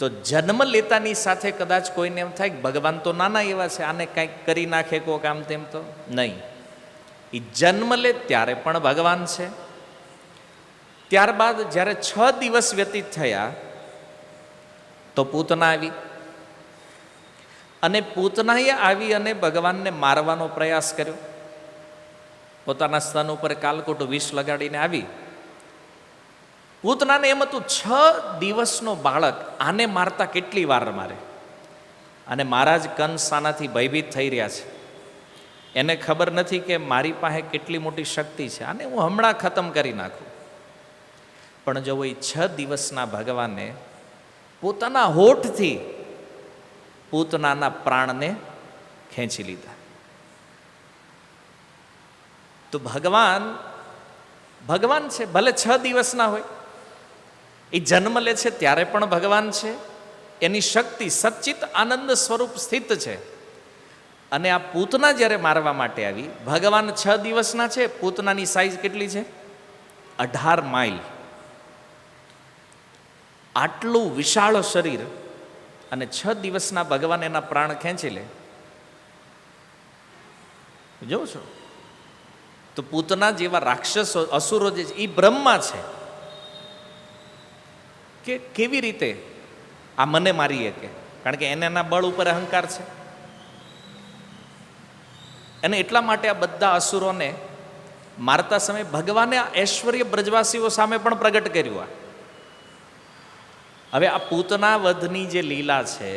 તો જન્મ લેતાની સાથે કદાચ કોઈને એમ થાય કે ભગવાન તો નાના એવા છે, આને કંઈક કરી નાખે કોક આમ તેમ, તો નહીં. એ જન્મ લે ત્યારે પણ ભગવાન છે. ત્યારબાદ જ્યારે 6 દિવસ વ્યતીત થયા તો પૂતના આવી, અને પૂતનાએ આવી અને ભગવાનને મારવાનો પ્રયાસ કર્યો. પોતાના સ્તન ઉપર કાલકૂટ વિષ લગાડીને આવી. પૂતનાને એમ હતું 6 દિવસનો બાળક, આને મારતા કેટલી વાર મારે. અને મહારાજ કંસ આનાથી ભયભીત થઈ રહ્યા છે. એને ખબર નથી કે મારી પાસે કેટલી મોટી શક્તિ છે, આને હું હમણાં ખતમ કરી નાખું. પણ જો એ 6 દિવસના ભગવાને પોતાના હોઠથી પૂતનાના પ્રાણને ખેંચી લીધા. તો ભગવાન ભગવાન છે, ભલે 6 દિવસના હોય, એ જન્મ લે છે ત્યારે પણ ભગવાન છે. એની શક્તિ સચ્ચિત આનંદ સ્વરૂપ સ્થિત છે. અને આ પૂતના જ્યારે મારવા માટે આવી, ભગવાન 6 દિવસના છે, પૂતનાની સાઈઝ કેટલી છે? 18 માઇલ. આટલું વિશાળ શરીર, અને 6 દિવસના ભગવાન એના પ્રાણ ખેંચી લે. જોઉં છો તો પૂતના જેવા રાક્ષસો, અસુરો જે છે, એ બ્રહ્મા છે કે કેવી રીતે આ મને મારી શકે, કારણ કે એને એના બળ ઉપર અહંકાર છે. અને એટલા માટે આ બધા અસુરોને મારતા સમયે ભગવાને આ ઐશ્વર્ય બ્રજવાસીઓ સામે પણ પ્રગટ કર્યું. હવે આ પૂતના વધની જે લીલા છે,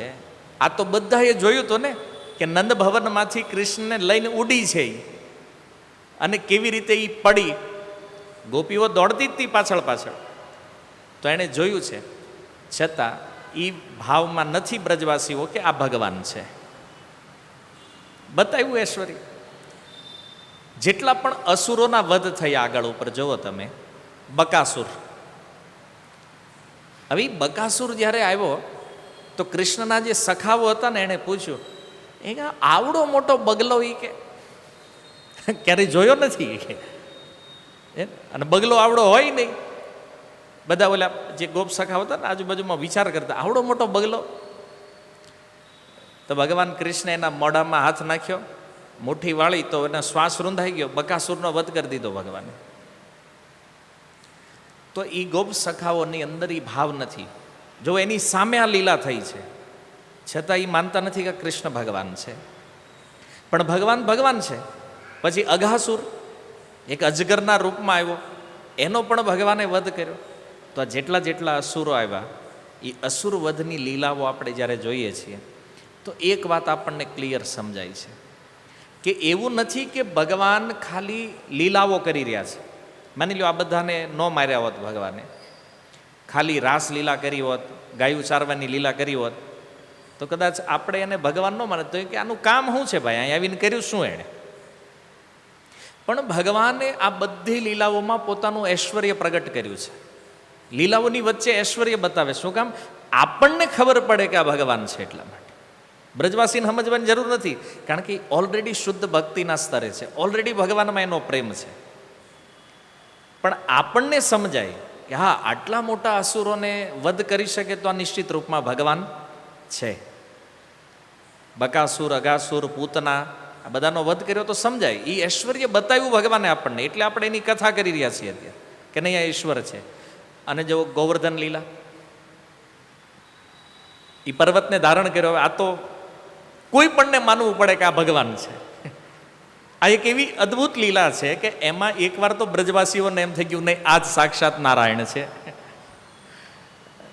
આ તો બધાએ જોયું તો ને, કે નંદ ભવનમાંથી કૃષ્ણને લઈને ઉડી છે અને કેવી રીતે એ પડી. ગોપીઓ દોડતી જ હતી પાછળ પાછળ, તો એણે જોયું છે. છતાં એ ભાવમાં નથી બ્રજવાસીઓ કે આ ભગવાન છે. બતાવ્યું ઐશ્વર્ય. જેટલા પણ અસુરોના વધ થયા આગળ ઉપર જુઓ તમે, બકાસુર. હવે બકાસુર જ્યારે આવ્યો તો કૃષ્ણના જે સખાઓ હતા ને, એણે પૂછ્યું, એ આવડો મોટો બગલો એ કે ક્યારેય જોયો નથી કે, અને બગલો આવડો હોય નહીં. બધા ઓલા જે ગોપ સખા હતા ને આજુબાજુમાં વિચાર કરતા, આવડો મોટો બગલો. તો ભગવાન કૃષ્ણ એના મોઢામાં હાથ નાખ્યો, મુઠ્ઠી વાળી, તો એનો શ્વાસ રૂંધાઈ ગયો. બકાસુરનો વધ કરી દીધો ભગવાને. તો એ ગોપ સખાઓની અંદર એ ભાવ નથી. જો એની સામે આ લીલા થઈ છે, છતાં એ માનતા નથી કે કૃષ્ણ ભગવાન છે. પણ ભગવાન ભગવાન છે. પછી અઘાસુર એક અજગરના રૂપમાં આવ્યો, એનો પણ ભગવાને વધ કર્યો. તો આ જેટલા જેટલા અસુરો આવ્યા, એ અસુર વધની લીલાઓ આપણે જ્યારે જોઈએ છીએ તો એક વાત આપણને ક્લિયર સમજાય છે કે એવું નથી કે ભગવાન ખાલી લીલાઓ કરી રહ્યા છે. માની લો આ બધાને ન માર્યા હોત ભગવાને, ખાલી રાસ લીલા કરી હોત, ગાયું ચારવાની લીલા કરી હોત, તો કદાચ આપણે એને ભગવાન ન માને, તો કે આનું કામ શું છે ભાઈ, અહીં આવીને કર્યું શું એણે? પણ ભગવાને આ બધી લીલાઓમાં પોતાનું ઐશ્વર્ય પ્રગટ કર્યું છે. લીલાઓની વચ્ચે ઐશ્વર્ય બતાવે. શું કામ? આપણને ખબર પડે કે આ ભગવાન છે. એટલા માટે બ્રજવાસીને સમજવાની જરૂર નથી, કારણ કે ઓલરેડી શુદ્ધ ભક્તિના સ્તરે છે, ઓલરેડી ભગવાનમાં એનો પ્રેમ છે. પણ આપણને સમજાય કે હા, આટલા મોટા અસુરોને વધ કરી શકે તો આ નિશ્ચિત રૂપમાં ભગવાન છે. બકાસુર, અઘાસુર, પૂતના, આ બધાનો વધ કર્યો તો સમજાય. એ ઐશ્વર્ય બતાવ્યું ભગવાને આપણને, એટલે આપણે એની કથા કરી રહ્યા છીએ અત્યારે કે નહીં, આ ઈશ્વર છે. અને જો ગોવર્ધન લીલા, એ પર્વતને ધારણ કર્યો. આ તો કોઈ પણને માનવું પડે કે આ ભગવાન છે. આ એક એવી અદ્ભુત લીલા છે કે એમાં એકવાર તો બ્રજવાસીઓને એમ થઈ ગયું, નહીં, આ જ સાક્ષાત નારાયણ છે.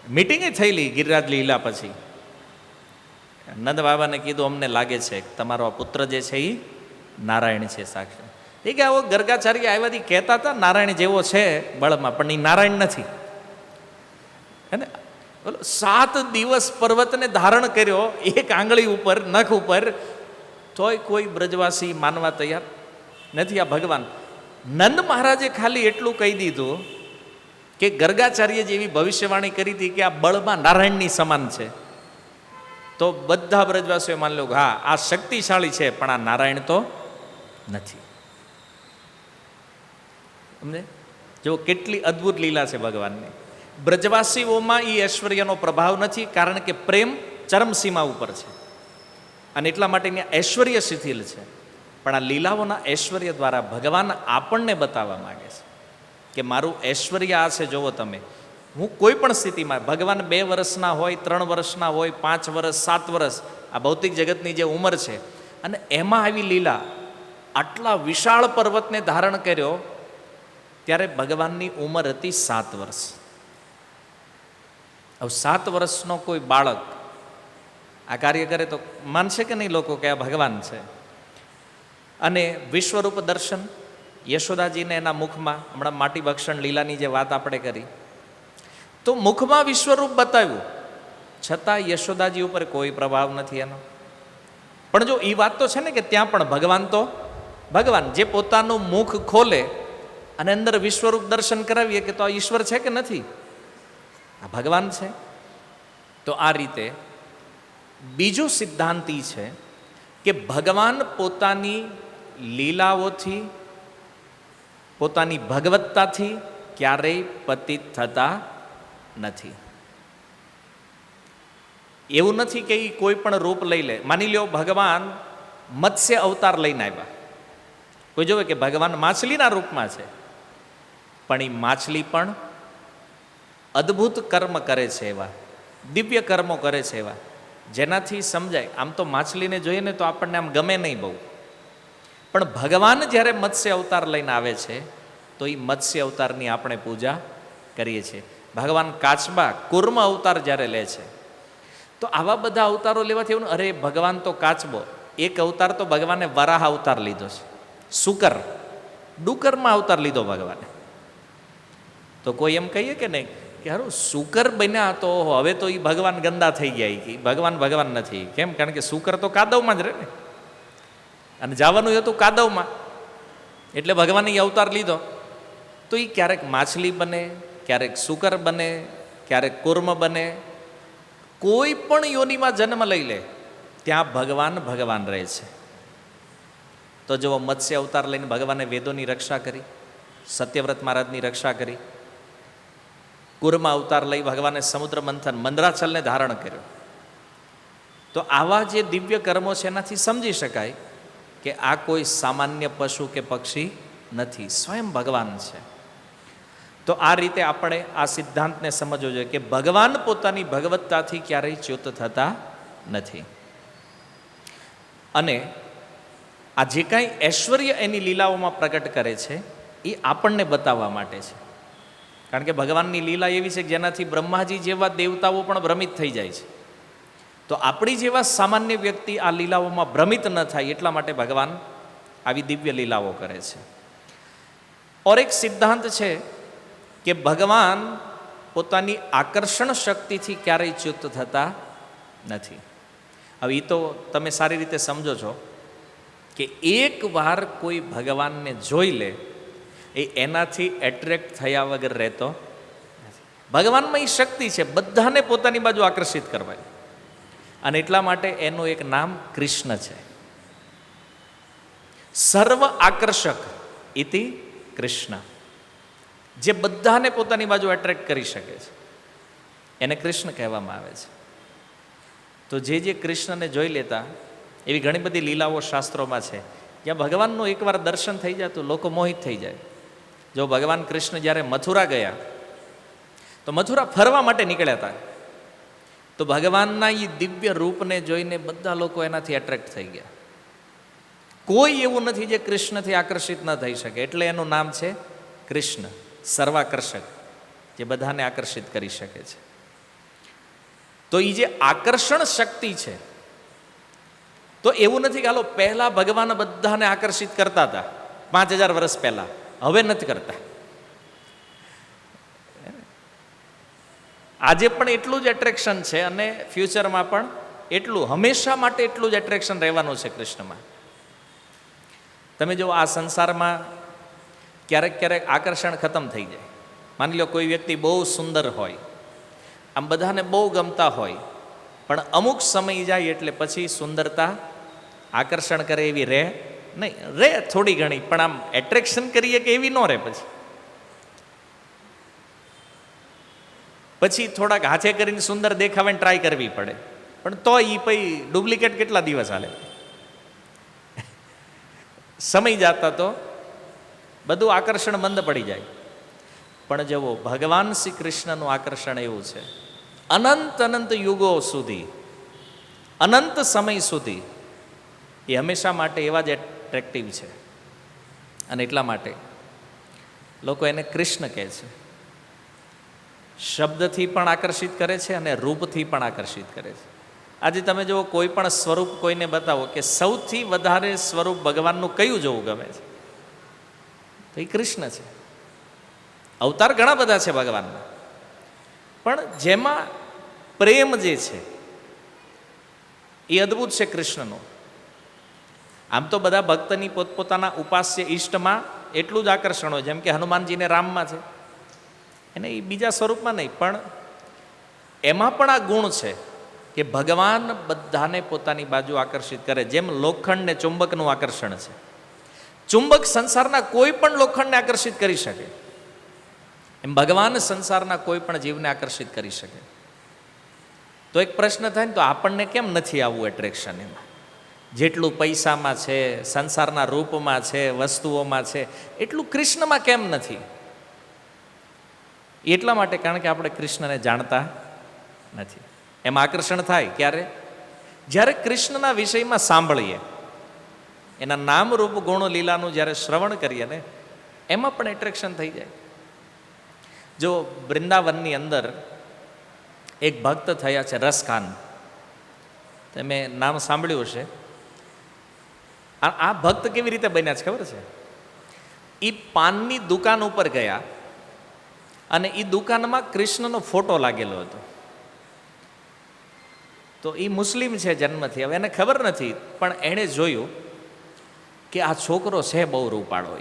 મીટિંગે થયેલી ગિરિરાજ લીલા પછી નંદ બાબાને કીધું, અમને લાગે છે કે તમારો આ પુત્ર જે છે એ નારાયણ છે સાક્ષાત. એ કે આવો ગર્ગાચાર્ય આવ્યાથી કહેતા હતા નારાયણ જેવો છે બળમાં, પણ એ નારાયણ નથી. હે ને? બોલો, 7 દિવસ પર્વતને ધારણ કર્યો એક આંગળી ઉપર, નખ ઉપર, તોય કોઈ બ્રજવાસી માનવા તૈયાર નથી આ ભગવાન. નંદ મહારાજે ખાલી એટલું કહી દીધું કે ગર્ગાચાર્ય જેવી ભવિષ્યવાણી કરી હતી કે આ બળમાં નારાયણની સમાન છે, તો બધા બ્રજવાસીઓ માની લો કે હા આ શક્તિશાળી છે, પણ આ નારાયણ તો નથી. સમજે? જો કેટલી અદ્ભુત લીલા છે ભગવાનની. બ્રજવાસીઓમાં એ ઐશ્વર્યનો પ્રભાવ નથી, કારણ કે પ્રેમ ચરમસીમા ઉપર છે અને એટલા માટે ત્યાં ઐશ્વર્ય શિથિલ છે. પણ આ લીલાઓના ઐશ્વર્ય દ્વારા ભગવાન આપણને બતાવવા માંગે છે કે મારું ઐશ્વર્ય આ છે, જોવો તમે. હું કોઈ પણ સ્થિતિમાં, ભગવાન 2 વર્ષના હોય, 3 વર્ષના હોય, 5 વર્ષ, 7 વર્ષ, આ ભૌતિક જગતની જે ઉંમર છે, અને એમાં આવી લીલા, આટલા વિશાળ પર્વતને ધારણ કર્યો ત્યારે ભગવાનની ઉંમર હતી 7 વર્ષ. હવે 7 વર્ષનો કોઈ બાળક આ કાર્ય કરે તો માનશે કે નહીં લોકો કે આ ભગવાન છે? અને વિશ્વરૂપ દર્શન યશોદાજીને એના મુખમાં, હમણાં માટી ભક્ષણ લીલાની જે વાત આપણે કરી, તો મુખમાં વિશ્વરૂપ બતાવ્યું છતાં યશોદાજી ઉપર કોઈ પ્રભાવ નથી એનો. પણ જો એ વાત તો છે ને કે ત્યાં પણ ભગવાન તો ભગવાન, જે પોતાનું મુખ ખોલે અને અંદર વિશ્વરૂપ દર્શન કરાવીએ કે તો આ ઈશ્વર છે કે નથી? આ ભગવાન છે. તો આ રીતે બીજો સિદ્ધાંત એ છે કે ભગવાન પોતાની લીલાઓથી, પોતાની ભગવત્તાથી ક્યારેય પતિત થતા નથી. એવું નથી કે એ કોઈ પણ રૂપ લઈ લે. માની લો ભગવાન મત્સ્ય અવતાર લઈને આવ્યા, કોઈ જોવે કે ભગવાન માછલીના રૂપમાં છે, પણ એ માછલી પણ અદ્ભુત કર્મ કરે છે, એવા દિવ્ય કર્મો કરે છે, એવા જેનાથી સમજાય. આમ તો માછલીને જોઈએ ને તો આપણને આમ ગમે નહીં બહુ, પણ ભગવાન જ્યારે મત્સ્ય અવતાર લઈને આવે છે તો એ મત્સ્ય અવતારની આપણે પૂજા કરીએ છીએ. ભગવાન કાચબા કુર્મ અવતાર જ્યારે લે છે, તો આવા બધા અવતારો લેવાથી એવું, અરે ભગવાન તો કાચબો, એક અવતાર તો ભગવાને વરાહ અવતાર લીધો છે, શુકર ડુકરમાં અવતાર લીધો ભગવાને. તો કોઈ એમ કહીએ કે નહીં કે હારું શુકર બન્યા તો હવે તો એ ભગવાન ગંદા થઈ ગયા, કે ભગવાન ભગવાન નથી. કેમ? કારણ કે શુકર તો કાદવમાં જ રહે ને, અને જવાનું હતું કાદવમાં, એટલે ભગવાને એ અવતાર લીધો. તો એ ક્યારેક માછલી બને, ક્યારેક શુકર બને, ક્યારેક કુર્મ બને, કોઈ પણ યોનિમાં જન્મ લઈ લે ત્યાં ભગવાન ભગવાન રહે છે. તો જો મત્સ્ય અવતાર લઈને ભગવાને વેદોની રક્ષા કરી, સત્યવ્રત મહારાજની રક્ષા કરી. કુર્મ અવતાર લઈ ભગવાને સમુદ્ર મંથન મંદરાચલને ધારણ કર્યો. તો આવા જે દિવ્ય કર્મો છે એનાથી સમજી શકાય કે આ કોઈ સામાન્ય પશુ કે પક્ષી નથી, સ્વયં ભગવાન છે. તો આ રીતે આપણે આ સિદ્ધાંતને સમજવો જોઈએ કે ભગવાન પોતાની ભગવત્તાથી ક્યારેય ચ્યુત થતા નથી. અને આ જે કાંઈ ઐશ્વર્ય એની લીલાઓમાં પ્રગટ કરે છે એ આપણને બતાવવા માટે છે. કારણ કે ભગવાનની લીલા એવી છે કે જેનાથી બ્રહ્માજી જેવા દેવતાઓ પણ ભ્રમિત થઈ જાય છે. તો આપણી જેવા સામાન્ય વ્યક્તિ આ લીલાઓમાં ભ્રમિત ન થાય એટલા માટે ભગવાન આવી દિવ્ય લીલાઓ કરે છે. ઓર એક સિદ્ધાંત છે કે ભગવાન પોતાની આકર્ષણ શક્તિથી ક્યારેય ચ્યુત થતા નથી. હવે એ તો તમે સારી રીતે સમજો છો કે એક વાર કોઈ ભગવાનને જોઈ લે એ એનાથી એટ્રેક્ટ થયા વગર રહેતો નથી. ભગવાનમાં એ શક્તિ છે બધાને પોતાની બાજુ આકર્ષિત કરવાની, અને એટલા માટે એનું એક નામ કૃષ્ણ છે. સર્વ આકર્ષક ઇતિ કૃષ્ણ, જે બધાને પોતાની બાજુ એટ્રેક્ટ કરી શકે છે એને કૃષ્ણ કહેવામાં આવે છે. તો જે કૃષ્ણને જોઈ લેતા એવી ઘણી બધી લીલાઓ શાસ્ત્રોમાં છે જ્યાં ભગવાનનું એકવાર દર્શન થઈ જાય તો લોકો મોહિત થઈ જાય. જો ભગવાન કૃષ્ણ જ્યારે મથુરા ગયા તો મથુરા ફરવા માટે નીકળ્યા હતા, તો ભગવાનના એ દિવ્ય રૂપને જોઈને બધા લોકો એનાથી એટ્રેક્ટ થઈ ગયા. કોઈ એવું નથી જે કૃષ્ણથી આકર્ષિત ન થઈ શકે, એટલે એનું નામ છે કૃષ્ણ, સર્વાકર્ષક, જે બધાને આકર્ષિત કરી શકે છે. તો એ જે આકર્ષણ શક્તિ છે, તો એવું નથી કે હાલો પહેલા ભગવાન બધાને આકર્ષિત કરતા હતા 5000 વર્ષ પહેલાં, હવે નથી કરતા. આજે પણ એટલું જ એટ્રેક્શન છે અને ફ્યુચરમાં પણ એટલું, હંમેશા માટે એટલું જ એટ્રેક્શન રહેવાનું છે કૃષ્ણમાં. તમે જો આ સંસારમાં ક્યારેક ક્યારેક આકર્ષણ ખતમ થઈ જાય. માની લો કોઈ વ્યક્તિ બહુ સુંદર હોય, આમ બધાને બહુ ગમતા હોય, પણ અમુક સમય જાય એટલે પછી સુંદરતા આકર્ષણ કરે એવી રહે નહીં. રહે થોડી ઘણી, પણ આમ એટ્રેક્શન કરીએ કે એવી ન રહે. પછી થોડાક હાથે કરીને સુંદર દેખાવાની ટ્રાય કરવી પડે, પણ તો એ પછી ડુપ્લિકેટ કેટલા દિવસ હાલે. સમય જતા તો બધું આકર્ષણ મંદ પડી જાય. પણ જુઓ, ભગવાન શ્રી કૃષ્ણનું આકર્ષણ એવું છે, અનંત અનંત યુગો સુધી, અનંત સમય સુધી એ હંમેશા માટે એવા જ એટ્રેક્ટિવ છે. અને એટલા માટે લોકો એને કૃષ્ણ કહે છે. શબ્દથી પણ આકર્ષિત કરે છે અને રૂપથી પણ આકર્ષિત કરે છે. આજે તમે જુઓ, કોઈ પણ સ્વરૂપ કોઈને બતાવો કે સૌથી વધારે સ્વરૂપ ભગવાનનું કયું જોવું ગમે છે, તો એ કૃષ્ણ છે. અવતાર ઘણા બધા છે ભગવાનના, પણ જેમાં પ્રેમ જે છે એ અદ્ભુત છે કૃષ્ણનો. આમ તો બધા ભક્તની પોતપોતાના ઉપાસ્ય ઈષ્ટમાં એટલું જ આકર્ષણ હોય, જેમ કે હનુમાનજીને રામમાં છે, એને એ બીજા સ્વરૂપમાં નહીં, પણ એમાં પણ આ ગુણ છે કે ભગવાન બધાને પોતાની બાજુ આકર્ષિત કરે. જેમ લોખંડને ચુંબકનું આકર્ષણ છે, ચુંબક સંસારના કોઈ પણ લોખંડને આકર્ષિત કરી શકે, એમ ભગવાન સંસારના કોઈ પણ જીવને આકર્ષિત કરી શકે. તો એક પ્રશ્ન થાય ને, તો આપણને કેમ નથી આવું એટ્રેક્શન? એમાં જેટલું પૈસામાં છે, સંસારના રૂપમાં છે, વસ્તુઓમાં છે, એટલું કૃષ્ણમાં કેમ નથી? એટલા માટે, કારણ કે આપણે કૃષ્ણને જાણતા નથી. એમાં આકર્ષણ થાય ક્યારે? જ્યારે કૃષ્ણના વિષયમાં સાંભળીએ, એના નામ રૂપ ગુણ લીલાનું જ્યારે શ્રવણ કરીએ ને, એમાં પણ એટ્રેક્શન થઈ જાય. જો વૃંદાવનની અંદર એક ભક્ત થયા છે રસખાન, તમે નામ સાંભળ્યું હશે. આ ભક્ત કેવી રીતે બન્યા છે ખબર છે? એ પાનની દુકાન ઉપર ગયા અને એ દુકાનમાં કૃષ્ણનો ફોટો લાગેલો હતો. તો એ મુસ્લિમ છે જન્મથી, હવે એને ખબર નથી, પણ એણે જોયું કે આ છોકરો છે બહુ રૂપાળો.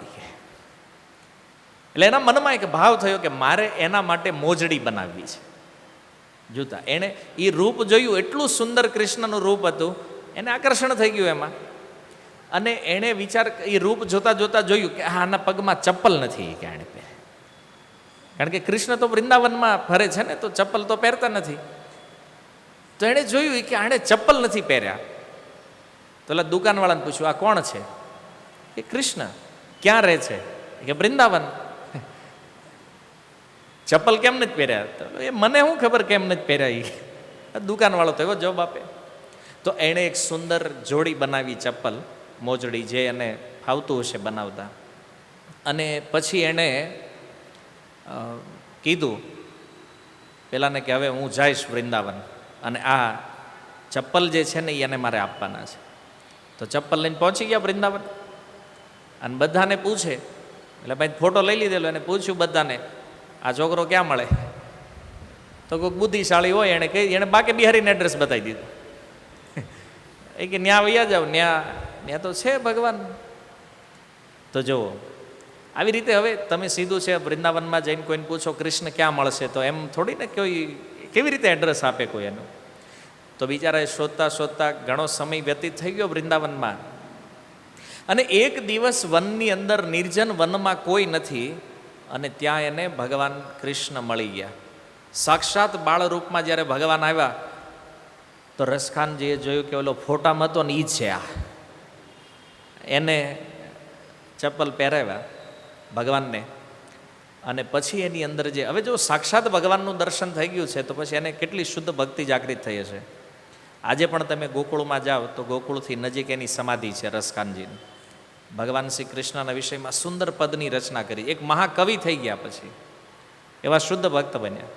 એટલે એના મનમાં એક ભાવ થયો કે મારે એના માટે મોજડી બનાવવી છે. જોતા એણે એ રૂપ જોયું, એટલું સુંદર કૃષ્ણનું રૂપ હતું, એને આકર્ષણ થઈ ગયું એમાં. અને એણે વિચાર, એ રૂપ જોતા જોતા જોયું કે આના પગમાં ચપ્પલ નથી કે એણે પહેરે, કારણ કે કૃષ્ણ તો વૃંદાવનમાં ફરે છે ને, તો ચપ્પલ તો પહેરતા નથી. તો એણે જોયું કે આણે ચપ્પલ નથી પહેર્યા. તો એટલે દુકાનવાળાને પૂછ્યું, આ કોણ છે? એ કૃષ્ણ. ક્યાં રહે છે? કે વૃંદાવન. ચપ્પલ કેમ નથી પહેર્યા? તો એ મને શું ખબર કેમ નથી પહેર્યા? એ દુકાનવાળો તો એવો જવાબ આપે. તો એણે એક સુંદર જોડી બનાવી, ચપ્પલ મોજડી, જે એને ફાવતું હશે બનાવતા. અને પછી એણે કીધું પેલાને કે હવે હું જઈશ વૃંદાવન અને આ ચપ્પલ જે છે ને એને મારે આપવાના છે. તો ચપ્પલ લઈને પહોંચી ગયા વૃંદાવન અને બધાને પૂછે, એટલે ભાઈ ફોટો લઈ લીધેલો, એને પૂછ્યું બધાને, આ છોકરો ક્યાં મળે? તો કોઈ બુદ્ધિશાળી હોય એણે કહી, એણે બાકે બિહારીને એડ્રેસ બતાવી દીધું. એ કે ન્યા વૈયા જાઓ, ન્યા તો છે ભગવાન. તો જુઓ, આવી રીતે હવે તમે સીધું છે વૃંદાવનમાં જઈને કોઈને પૂછો કૃષ્ણ ક્યાં મળશે, તો એમ થોડી ને કોઈ કેવી રીતે એડ્રેસ આપે કોઈ એનું? તો બિચારાએ શોધતા શોધતા ઘણો સમય વ્યતીત થઈ ગયો વૃંદાવનમાં. અને એક દિવસ વનની અંદર, નિર્જન વનમાં કોઈ નથી, અને ત્યાં એને ભગવાન કૃષ્ણ મળી ગયા. સાક્ષાત બાળ રૂપમાં જ્યારે ભગવાન આવ્યા, તો રસખાનજીએ જોયું કે ઓલો ફોટામાં હતો ને એ જ છે આ. એને ચપ્પલ પહેરાવ્યા ભગવાનને, અને પછી એની અંદર જે, હવે જો સાક્ષાત ભગવાનનું દર્શન થઈ ગયું છે, તો પછી એને કેટલી શુદ્ધ ભક્તિ જાગૃત થઈ હશે. આજે પણ તમે ગોકુળમાં જાઓ તો ગોકુળથી નજીક એની સમાધિ છે રસખાનજીની. ભગવાન શ્રી કૃષ્ણના વિષયમાં સુંદર પદની રચના કરી, એક મહાકવિ થઈ ગયા, પછી એવા શુદ્ધ ભક્ત બન્યા.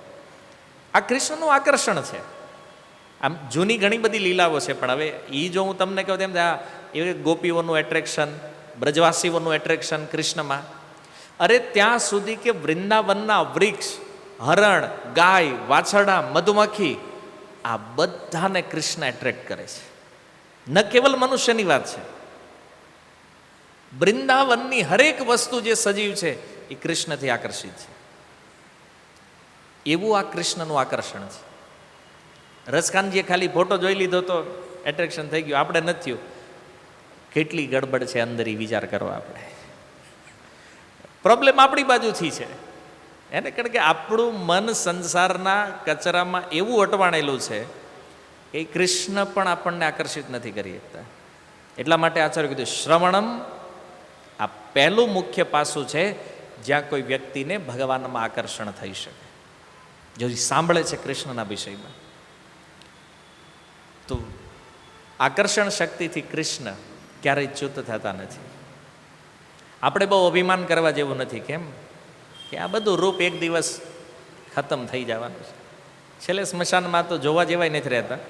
આ કૃષ્ણનું આકર્ષણ છે. આમ જૂની ઘણી બધી લીલાઓ છે, પણ હવે એ જો હું તમને કહું તેમ એ ગોપીઓનું એટ્રેક્શન, બ્રજવાસીઓનું એટ્રેક્શન કૃષ્ણમાં. અરે ત્યાં સુધી કે વૃંદાવનના વૃક્ષ, હરણ, ગાય, વાછરડા, મધુમક્ખી, આ બધાને કૃષ્ણ એટ્રેક્ટ કરે છે. ન કેવલ મનુષ્યની વાત છે, વૃંદાવનની હરેક વસ્તુ જે સજીવ છે એ કૃષ્ણથી આકર્ષિત છે. એવું આ કૃષ્ણનું આકર્ષણ છે. રસકાનજીએ ખાલી ફોટો જોઈ લીધો તો એટ્રેક્શન થઈ ગયું, આપણે નથી થયું. કેટલી ગડબડ છે અંદર એ વિચાર કરો. આપણે પ્રોબ્લેમ આપણી બાજુથી છે એને, કારણ કે આપણું મન સંસારના કચરામાં એવું અટવાણેલું છે કે કૃષ્ણ પણ આપણને આકર્ષિત નથી કરી શકતા. એટલા માટે આચાર્ય કીધું શ્રવણમ આ પહેલું મુખ્ય પાસું છે જ્યાં કોઈ વ્યક્તિને ભગવાનમાં આકર્ષણ થઈ શકે. જો સાંભળે છે કૃષ્ણના વિષયમાં તો આકર્ષણ શક્તિથી કૃષ્ણ ક્યારેય ચ્યુત થતા નથી. આપણે બહુ અભિમાન કરવા જેવું નથી. કેમ કે આ બધું રૂપ એક દિવસ ખતમ થઈ જવાનું છે. છેલ્લે સ્મશાનમાં તો જોવા જેવાય નથી રહેતા,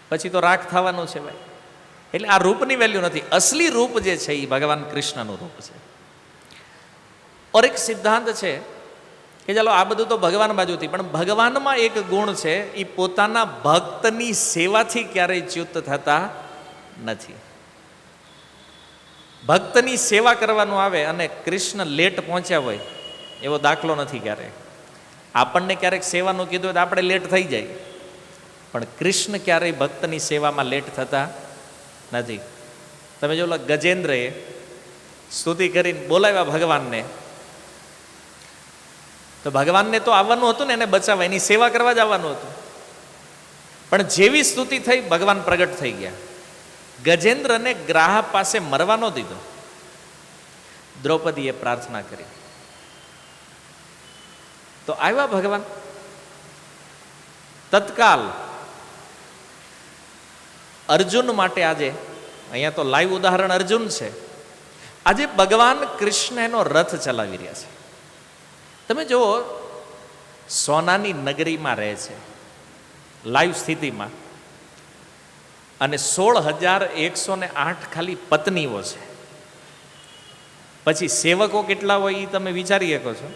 પછી તો રાખ થવાનું છે ભાઈ. એટલે આ રૂપની વેલ્યુ નથી. અસલી રૂપ જે છે એ ભગવાન કૃષ્ણનું રૂપ છે. ઓર એક સિદ્ધાંત છે કે ચાલો આ બધું તો ભગવાન બાજુથી, પણ ભગવાનમાં એક ગુણ છે, એ પોતાના ભક્તની સેવાથી ક્યારેય ચ્યુત થતા નથી. ભક્તની સેવા કરવાનું આવે અને કૃષ્ણ લેટ પહોંચ્યા હોય એવો દાખલો નથી ક્યારેય. આપણને ક્યારેક સેવાનું કીધું હોય તો આપણે લેટ થઈ જાય, પણ કૃષ્ણ ક્યારેય ભક્તની સેવામાં લેટ થતા નથી. તમે જો ગજેન્દ્રએ સ્તુતિ કરીને બોલાવ્યા ભગવાનને, તો ભગવાનને તો આવવાનું હતું ને એને બચાવવા, એની સેવા કરવા જ આવવાનું હતું. પણ જેવી સ્તુતિ થઈ ભગવાન પ્રગટ થઈ ગયા. ગજેન્દ્રને ગ્રાહ પાસે મરવા ન દીધો. દ્રૌપદીએ પ્રાર્થના કરી તો આવ્યા ભગવાન તત્કાલ. અર્જુન માટે આજે અહીંયા તો લાઈવ ઉદાહરણ અર્જુન છે. આજે ભગવાન કૃષ્ણ એનો રથ ચલાવી રહ્યા છે. તમે જુઓ, સોનાની નગરીમાં રહે છે લાઈવ સ્થિતિમાં, અને 16,108 ખાલી પત્નીઓ છે. પછી સેવકો કેટલા હોય એ તમે વિચારી શકો છો.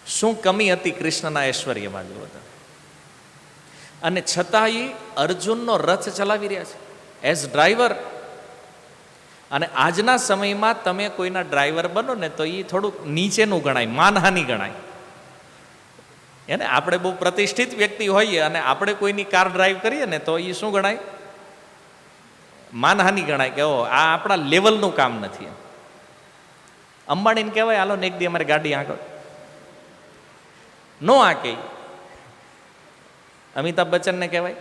શું કમી હતી કૃષ્ણના ઐશ્વર્યમાં જુઓ તો. અને છતાં એ અર્જુનનો રથ ચલાવી રહ્યા છે એઝ ડ્રાઈવર. અને આજના સમયમાં તમે કોઈના ડ્રાઈવર બનો ને તો એ થોડુંક નીચેનું ગણાય, માનહાનિ ગણાય. એને આપણે બહુ પ્રતિષ્ઠિત વ્યક્તિ હોઈએ અને આપણે કોઈની કાર ડ્રાઈવ કરીએ ને તો એ શું ગણાય? માનહાનિ ગણાય કે ઓ આ આપણા લેવલનું કામ નથી. અંબાણીને કહેવાય હાલો ને એક દી અમારી ગાડી આંકો, નો આંકે. અમિતાભ બચ્ચનને કહેવાય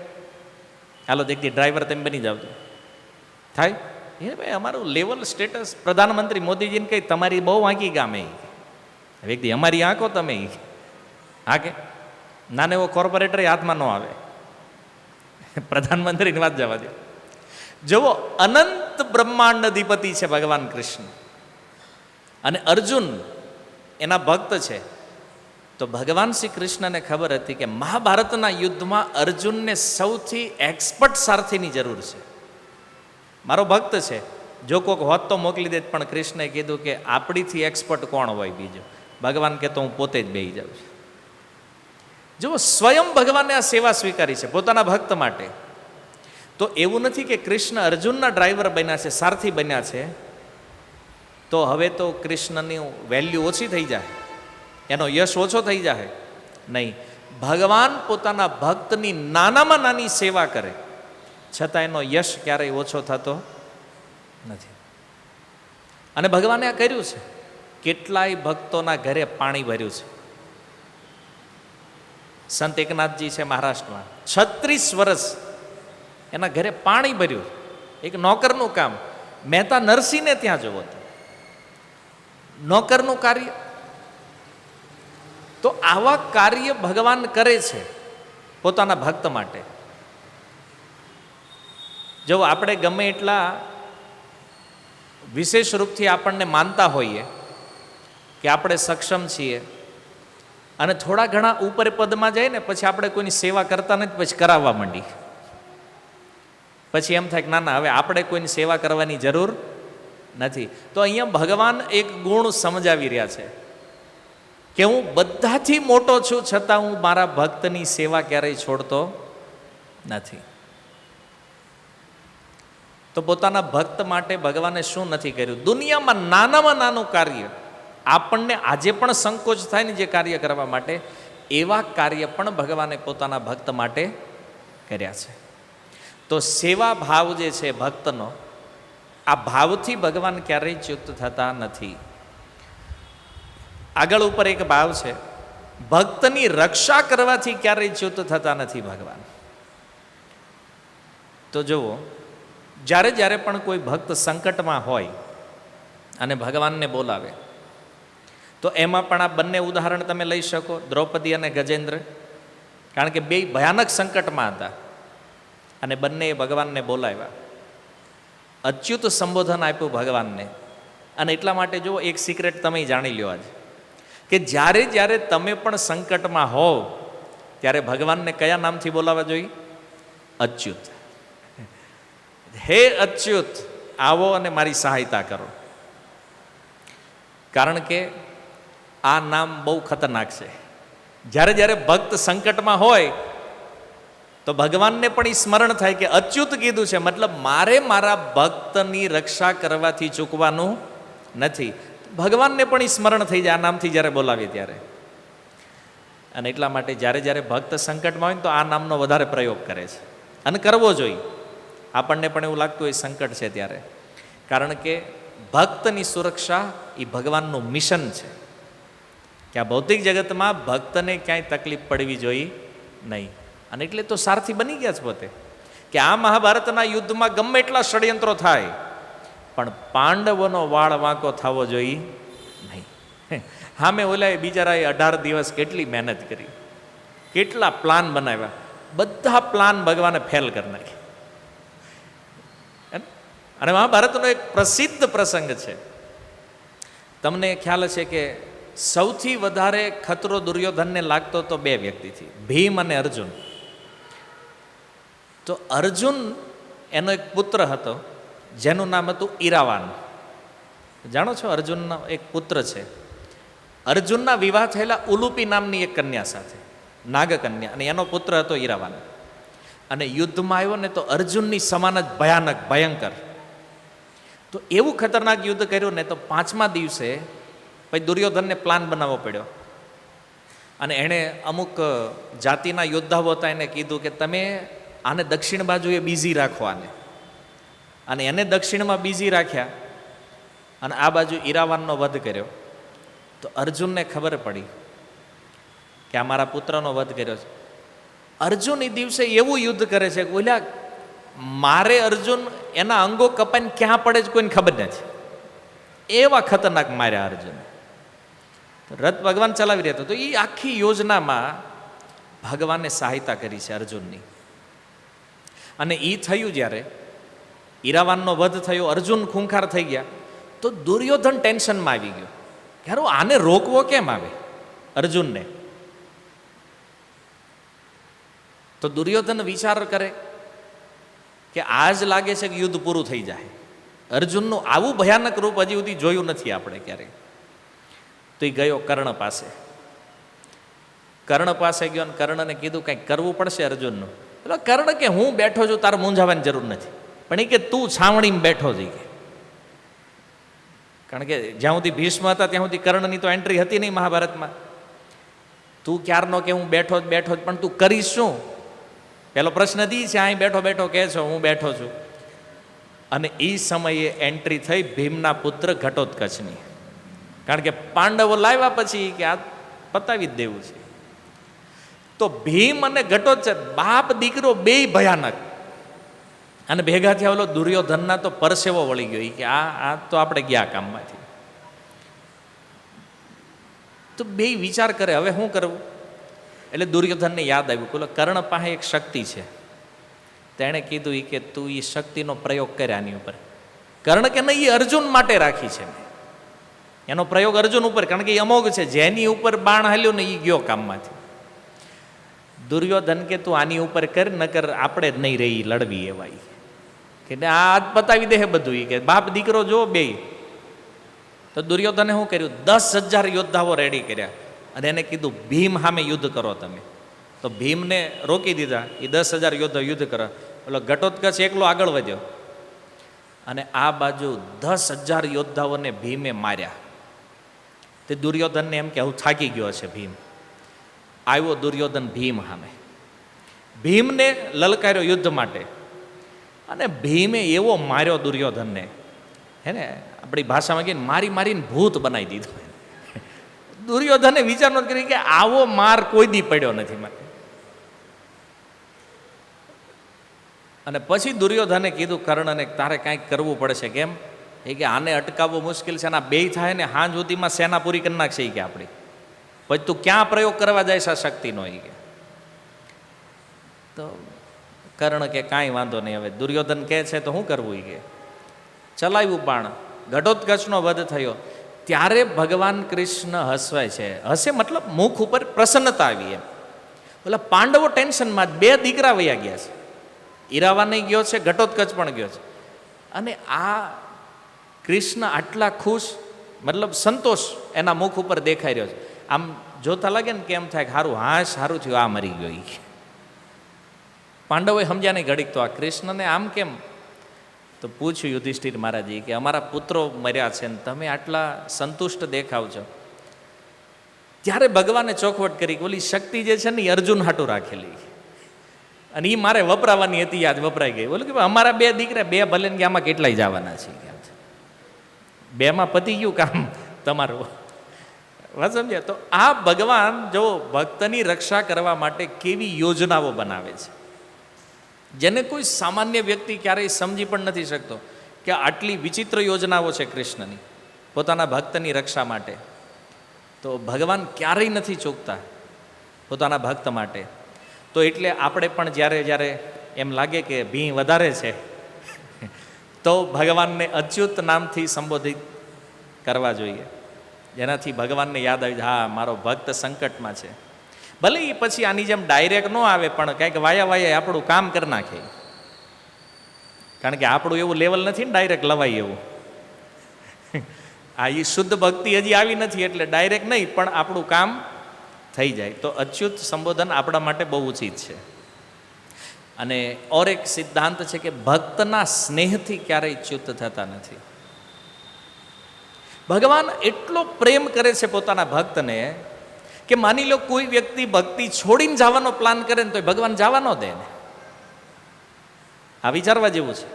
હાલો એક દી ડ્રાઈવર તેમ બની જાવ, થાય? એ ભાઈ અમારું લેવલ સ્ટેટસ. પ્રધાનમંત્રી મોદીજીને કહી તમારી બહુ આંકી ગામે, વ્યક્તિ અમારી આંકો તમે હા કે નાનો એવો કોર્પોરેટર હાથમાં ન આવે, પ્રધાનમંત્રીની વાત જવા દો. જુઓ, અનંત બ્રહ્માંડ અધિપતિ છે ભગવાન કૃષ્ણ, અને અર્જુન એના ભક્ત છે. તો ભગવાન શ્રી કૃષ્ણને ખબર હતી કે મહાભારતના યુદ્ધમાં અર્જુનને સૌથી એક્સપર્ટ સારથીની જરૂર છે. મારો ભક્ત છે, જો કોઈક હોત તો મોકલી દેત, પણ કૃષ્ણએ કીધું કે આપણીથી એક્સપર્ટ કોણ હોય બીજો? ભગવાન કે તો હું પોતે જ બેસી જાઉં છું. જો સ્વયં ભગવાને આ સેવા સ્વીકારી છે પોતાના ભક્ત માટે. તો એવું નથી કે કૃષ્ણ અર્જુનના ડ્રાઈવર બન્યા છે, સારથી બન્યા છે, તો હવે તો કૃષ્ણની વેલ્યુ ઓછી થઈ જાય, એનો યશ ઓછો થઈ જાય. નહીં, ભગવાન પોતાના ભક્તની નાનામાં નાની સેવા કરે છતાં એનો યશ ક્યારેય ઓછો થતો નથી. અને ભગવાને આ કર્યું છે. કેટલાય ભક્તોના ઘરે પાણી ભર્યું છે. સંત એકનાથજી છે મહારાષ્ટ્રમાં, 36 વર્ષ એના ઘરે પાણી ભર્યું. એક નોકરનું કામ. મહેતા નરસિંહને ત્યાં જવો હતો, નોકરનું કાર્ય. તો આવા કાર્ય ભગવાન કરે છે પોતાના ભક્ત માટે. જો આપણે ગમે એટલા વિશેષ રૂપથી આપણને માનતા હોઈએ કે આપણે સક્ષમ છીએ, અને થોડા ઘણા ઉપર પદમાં જાય ને પછી આપણે કોઈની સેવા કરતા નથી, પછી કરાવવા માંડી. પછી એમ થાય કે ના ના, હવે આપણે કોઈની સેવા કરવાની જરૂર નથી. તો અહીંયા ભગવાન એક ગુણ સમજાવી રહ્યા છે કે હું બધાથી મોટો છું, છતાં હું મારા ભક્તની સેવા ક્યારેય છોડતો નથી. તો પોતાના ભક્ત માટે ભગવાને શું નથી કર્યું? દુનિયામાં નાનામાં નાનું કાર્ય, આપણને આજે પણ સંકોચ થાય ને જે કાર્ય કરવા માટે, એવા કાર્ય પણ ભગવાને પોતાના ભક્ત માટે કર્યા છે. તો સેવા ભાવ જે છે ભક્તનો, આ ભાવથી ભગવાન ક્યારેય ચ્યુત થતા નથી. આગળ ઉપર એક ભાવ છે, ભક્તની રક્ષા કરવાથી ક્યારેય ચ્યુત થતા નથી ભગવાન. તો જુઓ, જ્યારે જ્યારે પણ કોઈ ભક્ત સંકટમાં હોય અને ભગવાનને બોલાવે, તો એમાં પણ આ બંને ઉદાહરણ તમે લઈ શકો, દ્રૌપદી અને ગજેન્દ્ર. કારણ કે બે ભયાનક સંકટમાં હતા અને બંનેએ ભગવાનને બોલાવ્યા, અચ્યુત સંબોધન આપ્યું ભગવાનને. અને એટલા માટે જુઓ, એક સિક્રેટ તમે જાણી લ્યો આજ, કે જ્યારે જ્યારે તમે પણ સંકટમાં હોવ ત્યારે ભગવાનને કયા નામથી બોલાવવા જોઈએ? અચ્યુત. હે અચ્યુત, આવો અને મારી સહાયતા કરો. કારણ કે આ નામ બહુ ખતરનાક છે. જ્યારે જ્યારે ભક્ત સંકટમાં હોય તો ભગવાનને પણ એ સ્મરણ થાય કે અચ્યુત કીધું છે, મતલબ મારે મારા ભક્તની રક્ષા કરવાથી ચૂકવાનું નથી. ભગવાનને પણ એ સ્મરણ થઈ જાય આ નામથી જ્યારે બોલાવીએ ત્યારે. અને એટલા માટે જ્યારે જ્યારે ભક્ત સંકટમાં હોય ને તો આ નામનો વધારે પ્રયોગ કરે છે, અને કરવો જોઈએ. આપણને પણ એવું લાગતું હોય સંકટ છે ત્યારે, કારણ કે ભક્તની સુરક્ષા એ ભગવાનનું મિશન છે કે આ ભૌતિક જગતમાં ભક્તને ક્યાંય તકલીફ પડવી જોઈએ નહીં. અને એટલે તો સારથી બની ગયા છે પોતે, કે આ મહાભારતના યુદ્ધમાં ગમે એટલા ષડયંત્રો થાય પણ પાંડવોનો વાળ વાંકો થવો જોઈએ નહીં. હા, મેં ઓલાએ બિચારાએ 18 દિવસ કેટલી મહેનત કરી, કેટલા પ્લાન બનાવ્યા, બધા પ્લાન ભગવાને ફેલ કરી નાખ્યા. અને મહાભારતનો એક પ્રસિદ્ધ પ્રસંગ છે, તમને ખ્યાલ છે કે સૌથી વધારે ખતરો દુર્યોધનને લાગતો તો બે વ્યક્તિથી, ભીમ અને અર્જુન. તો અર્જુન, એનો એક પુત્ર હતો જેનું નામ હતું ઈરાવાન. જાણો છો, અર્જુનનો એક પુત્ર છે. અર્જુનના વિવાહ થયેલા ઉલુપી નામની એક કન્યા સાથે, નાગકન્યા, અને એનો પુત્ર હતો ઈરાવાન. અને યુદ્ધમાં આવ્યો ને તો અર્જુનની સમાન જ ભયાનક, ભયંકર. તો એવું ખતરનાક યુદ્ધ કર્યું ને તો 5મા દિવસે પછી દુર્યોધનને પ્લાન બનાવવો પડ્યો. અને એણે અમુક જાતિના યોદ્ધાઓ હતા એને કીધું કે તમે આને દક્ષિણ બાજુએ બીઝી રાખો આને. અને એને દક્ષિણમાં બીઝી રાખ્યા અને આ બાજુ ઈરાવાનનો વધ કર્યો. તો અર્જુનને ખબર પડી કે આ મારા પુત્રનો વધ કર્યો છે. અર્જુન એ દિવસે એવું યુદ્ધ કરે છે કે ઓલા મારે અર્જુન એના અંગો કપાઈને ક્યાં પડે છે કોઈને ખબર નથી, એવા ખતરનાક માર્યા અર્જુન. રથ ભગવાન ચલાવી રહ્યા હતા. તો એ આખી યોજનામાં ભગવાને સહાયતા કરી છે અર્જુનની. અને એ થયું જ્યારે ઈરાવાનનો વધ થયો, અર્જુન ખૂંખાર થઈ ગયા, તો દુર્યોધન ટેન્શનમાં આવી ગયો કે હારું આને રોકવો કેમ આવે અર્જુનને. તો દુર્યોધન વિચાર કરે કે આજ લાગે છે કે યુદ્ધ પૂરું થઈ જાય. અર્જુનનું આવું ભયાનક રૂપ હજી સુધી જોયું નથી આપણે ક્યારેય. તો એ ગયો કર્ણ પાસે. કર્ણ પાસે ગયો અને કર્ણને કીધું કંઈક કરવું પડશે અર્જુનનું. એટલે કર્ણ કે હું બેઠો છું, તારે મૂંઝાવાની જરૂર નથી. પણ એ કે તું છાવણીમાં બેઠો જ કે, કારણ કે જ્યાં સુધી ભીષ્મ હતા ત્યાં સુધી કર્ણની તો એન્ટ્રી હતી નહીં મહાભારતમાં. તું ક્યારનો કે હું બેઠો જ બેઠો જ, પણ તું કરીશ શું? પેલો પ્રશ્ન દી છે, અહીં બેઠો બેઠો કહે છો હું બેઠો છું. અને એ સમયે એન્ટ્રી થઈ ભીમના પુત્ર ઘટોત્કચની. કારણ કે પાંડવો લાવ્યા પછી કે આ પતાવી જ દેવું છે. તો ભીમ અને ઘટોત્કચ બાપ દીકરો બેય ભયાનક. અને ભેગા થયા ઓલો દુર્યોધનના તો પરસેવો વળી ગયો કે આ તો આપણે ગયા કામમાંથી. તો બેય વિચાર કરે હવે શું કરવું. એટલે દુર્યોધનને યાદ આવ્યું કે કર્ણ પાસે એક શક્તિ છે. તેણે કીધું કે તું એ શક્તિનો પ્રયોગ કરે આની ઉપર. કર્ણ કે નહીં, એ અર્જુન માટે રાખી છે મેં. એનો પ્રયોગ અર્જુન ઉપર, કારણ કે એ અમોઘ છે, જેની ઉપર બાણ હાલ્યો ને એ ગયો કામમાંથી. દુર્યોધન કે તું આની ઉપર કર, નકર આપણે જ નહીં રહી લડવી એવાય. કે આ આજ પતાવી દે બધું, એ કે બાપ દીકરો જો બે. તો દુર્યોધને શું કર્યું, 10,000 યોદ્ધાઓ રેડી કર્યા અને એને કીધું ભીમ સામે યુદ્ધ કરો તમે. તો ભીમને રોકી દીધા, એ 10,000 યોદ્ધા યુદ્ધ કરો. એટલે ઘટોત્કચ એકલો આગળ વધ્યો અને આ બાજુ 10,000 યોદ્ધાઓને ભીમે માર્યા. તે દુર્યોધનને એમ કે હું થાકી ગયો છે ભીમ. આવ્યો દુર્યોધન ભીમ સામે, ભીમને લલકાર્યો યુદ્ધ માટે અને ભીમે એવો માર્યો દુર્યોધનને, હે ને આપણી ભાષામાં કહીને મારી મારીને ભૂત બનાવી દીધો. દુર્યોધને વિચાર નહોતો કર્યો કે આવો માર કોઈ દી પડ્યો નથી મને. અને પછી દુર્યોધને કીધું કર્ણને તારે કાંઈક કરવું પડશે. કેમ? એ કે આને અટકાવવું મુશ્કેલ છે, આના બે થાય ને હાંજ સુધીમાં સેના પૂરી કરી નાખશે કે આપણી. પછી તું ક્યાં પ્રયોગ કરવા જાય છે આ શક્તિનો? એ કે તો કર્ણ કે કાંઈ વાંધો નહીં, હવે દુર્યોધન કહે છે તો શું કરવું? એ કે ચલાવ્યું બાણ, ઘટોત્કચનો વધ થયો. ત્યારે ભગવાન કૃષ્ણ હસવાય છે. હસે મતલબ મુખ ઉપર પ્રસન્નતા આવી. એમ ઓલા પાંડવો ટેન્શનમાં, 2 દીકરા વયા ગયા છે, ઈરાવાને ગયો છે, ઘટોત્કચ પણ ગયો છે, અને આ કૃષ્ણ આટલા ખુશ, મતલબ સંતોષ એના મુખ ઉપર દેખાઈ રહ્યો છે. આમ જોતા લાગે ને કેમ થાય કે સારું, હા સારું થયું આ મરી ગયો. પાંડવોએ સમજ્યા નહીં ઘડીક તો આ કૃષ્ણને આમ કેમ? તો પૂછ્યું યુધિષ્ઠિર મહારાજે કે અમારા પુત્રો મર્યા છે ને તમે આટલા સંતુષ્ટ દેખાવ છો. ત્યારે ભગવાને ચોખવટ કરી કે ઓલી શક્તિ જે છે ને એ અર્જુન હાટું રાખેલી અને એ મારે વપરાવાની હતી, યાદ વપરાઈ ગઈ. બોલું કે અમારા 2 દીકરા, 2 ભલે ને કે આમાં કેટલાય જવાના છે, 2માં પતી ગયું કામ તમારું. વાત સમજ્યા? તો આ ભગવાન જો ભક્તની રક્ષા કરવા માટે કેવી યોજનાઓ બનાવે છે, જેને કોઈ સામાન્ય વ્યક્તિ ક્યારેય સમજી પણ નથી શકતો કે આટલી વિચિત્ર યોજનાઓ છે કૃષ્ણની પોતાના ભક્તની રક્ષા માટે. તો ભગવાન ક્યારેય નથી ચૂકતા પોતાના ભક્ત માટે. તો એટલે આપણે પણ જ્યારે જ્યારે એમ લાગે કે ભીં વધારે છે તો ભગવાનને અચ્યુત નામથી સંબોધિત કરવા જોઈએ, જેનાથી ભગવાનને યાદ આવી હા મારો ભક્ત સંકટમાં છે. ભલે એ પછી આની જેમ ડાયરેક્ટ ન આવે પણ કંઈક વાયા વાયા આપણું કામ કરી નાખે, કારણ કે આપણું એવું લેવલ નથી ને ડાયરેક્ટ લવાય એવું. આ એ શુદ્ધ ભક્તિ હજી આવી નથી એટલે ડાયરેક્ટ નહીં પણ આપણું કામ થઈ જાય. તો અચ્યુત સંબોધન આપણા માટે બહુ ઉચિત છે. અને ઓર એક સિદ્ધાંત છે કે ભક્તના સ્નેહથી ક્યારેય ચ્યુત થતા નથી. ભગવાન એટલો પ્રેમ કરે છે પોતાના ભક્તને કે માની લો કોઈ વ્યક્તિ ભક્તિ છોડીને જવાનો પ્લાન કરે ને તો ભગવાન જવા ન દે ને. આ વિચારવા જેવું છે.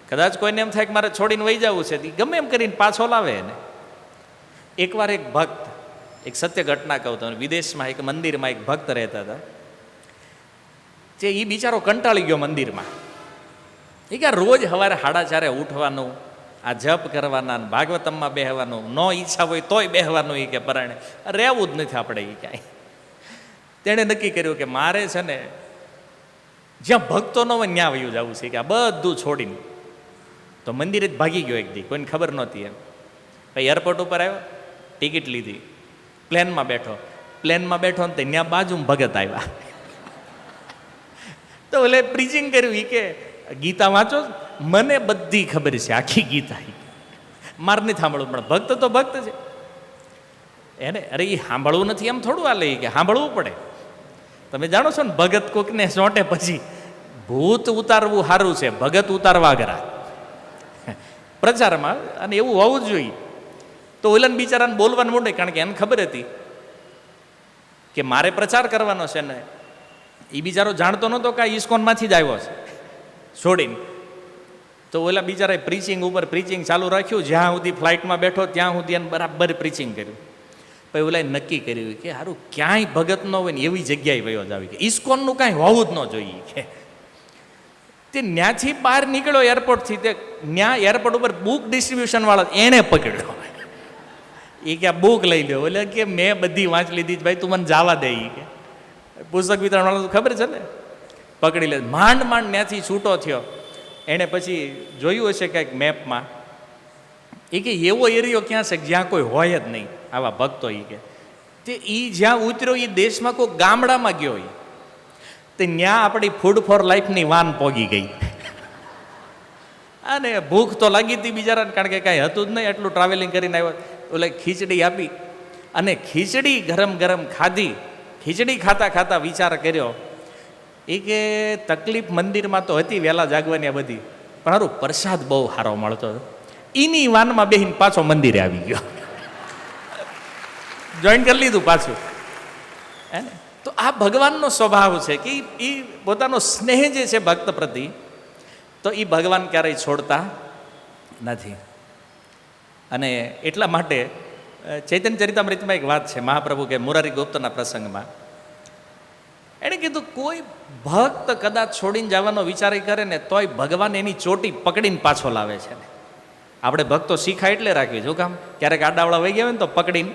કદાચ કોઈને એમ થાય કે મારે છોડીને વહી જવું છે, ગમે એમ કરીને પાછો લાવે ને. એકવાર એક ભક્ત, એક સત્ય ઘટના કહું તો, વિદેશમાં એક મંદિરમાં એક ભક્ત રહેતા હતા. જે એ બિચારો કંટાળી ગયો મંદિરમાં. એ કે રોજ સવારે 4:30 ઉઠવાનું, આ જપ કરવાના, ભાગવતમમાં બેહવાનું, ન ઈચ્છા હોય તોય બેહવાનું, એ કે પરાણે રહેવું જ નથી આપણે. એ કાંઈ તેણે નક્કી કર્યું કે મારે છે ને જ્યાં ભક્તો ન હોય ત્યાં વયું જવું છે કે આ બધું છોડીને. તો મંદિરે જ ભાગી ગયો એક દી, કોઈને ખબર નહોતી એમ. પછી એરપોર્ટ ઉપર આવ્યો, ટિકિટ લીધી, પ્લેનમાં બેઠો ને ત્યાં બાજુમાં ભગત આવ્યા. તો એટલે પ્રીચિંગ કર્યું. એ કે ગીતા વાંચો? મને બધી ખબર છે આખી ગીતા, મારે નથી સાંભળવું, પણ ભક્ત તો ભક્ત છે એને. અરે એ સાંભળવું નથી એમ થોડું હાલે, કે સાંભળવું પડે. તમે જાણો છો ને ભગત કોકને સોંટે પછી ભૂત ઉતારવું સારું છે, ભગત ઉતારવા ગરા પ્રચારમાં, અને એવું હોવું જ જોઈએ. તો ઓલન બિચારાને બોલવાનું મોડે, કારણ કે એને ખબર હતી કે મારે પ્રચાર કરવાનો છે ને. એ બિચારો જાણતો નહોતો કે આ ઇસ્કોનમાંથી જ આવ્યો છે છોડીને. તો ઓલા બિચારાએ પ્રીચિંગ ઉપર પ્રીચિંગ ચાલુ રાખ્યું, જ્યાં સુધી ફ્લાઇટમાં બેઠો ત્યાં સુધી એને બરાબર પ્રીચિંગ કર્યું. પછી ઓલાએ નક્કી કર્યું કે સારું ક્યાંય ભગત ન હોય ને એવી જગ્યાએ વયો જ આવી, કે ઇસ્કોનનું કાંઈ હોવું જ ન જોઈએ. કે તે ત્યાંથી બહાર નીકળ્યો એરપોર્ટથી, તે ત્યાં એરપોર્ટ ઉપર બુક ડિસ્ટ્રીબ્યુશન વાળો એણે પકડ્યો. એ કે આ બુક લઈ લ્યો. એટલે કે મેં બધી વાંચ લીધી ભાઈ, તું મને જવા દે. કે પુસ્તક વિતરણ વાળો ખબર છે ને, પકડી લે. માંડ ત્યાંથી છૂટો થયો. એણે પછી જોયું હશે કંઈક મેપમાં, એ કે એવો એરિયો ક્યાં છે જ્યાં કોઈ હોય જ નહીં આવા ભક્તો. એ કે તે એ જ્યાં ઉતર્યો એ દેશમાં કોઈ ગામડામાં ગયો, તે ત્યાં આપણી ફૂડ ફોર લાઈફની વાન પોગી ગઈ. અને ભૂખ તો લાગી હતી બિચારાને, કારણ કે કાંઈ હતું જ નહીં, એટલું ટ્રાવેલિંગ કરીને આવ્યો. એટલે ખીચડી આપી અને ખીચડી ગરમ ગરમ ખાધી. ખીચડી ખાતા ખાતા વિચાર કર્યો એ કે તકલીફ મંદિરમાં તો હતી વહેલા જાગવાની બધી, પણ સારું પ્રસાદ બહુ સારો મળતો હતો. એની વાનમાં બેહીને પાછો મંદિરે આવી ગયો, જોઈન કરી લીધું પાછું. હે ને? તો આ ભગવાનનો સ્વભાવ છે કે એ પોતાનો સ્નેહ જે છે ભક્ત પ્રતિ, તો એ ભગવાન ક્યારેય છોડતા નથી. અને એટલા માટે ચૈતન્ય ચરિતામૃતમાં એક વાત છે, મહાપ્રભુ કે મુરારી ગુપ્તના પ્રસંગમાં એણે કીધું કોઈ ભક્ત કદાચ છોડીને જવાનો વિચાર કરે ને તોય ભગવાન એની ચોટી પકડીને પાછો લાવે છે. આપણે ભક્તો શીખા એટલે રાખવી, જો કામ ક્યારેક આડાવડા વહી ગયા હોય ને તો પકડીને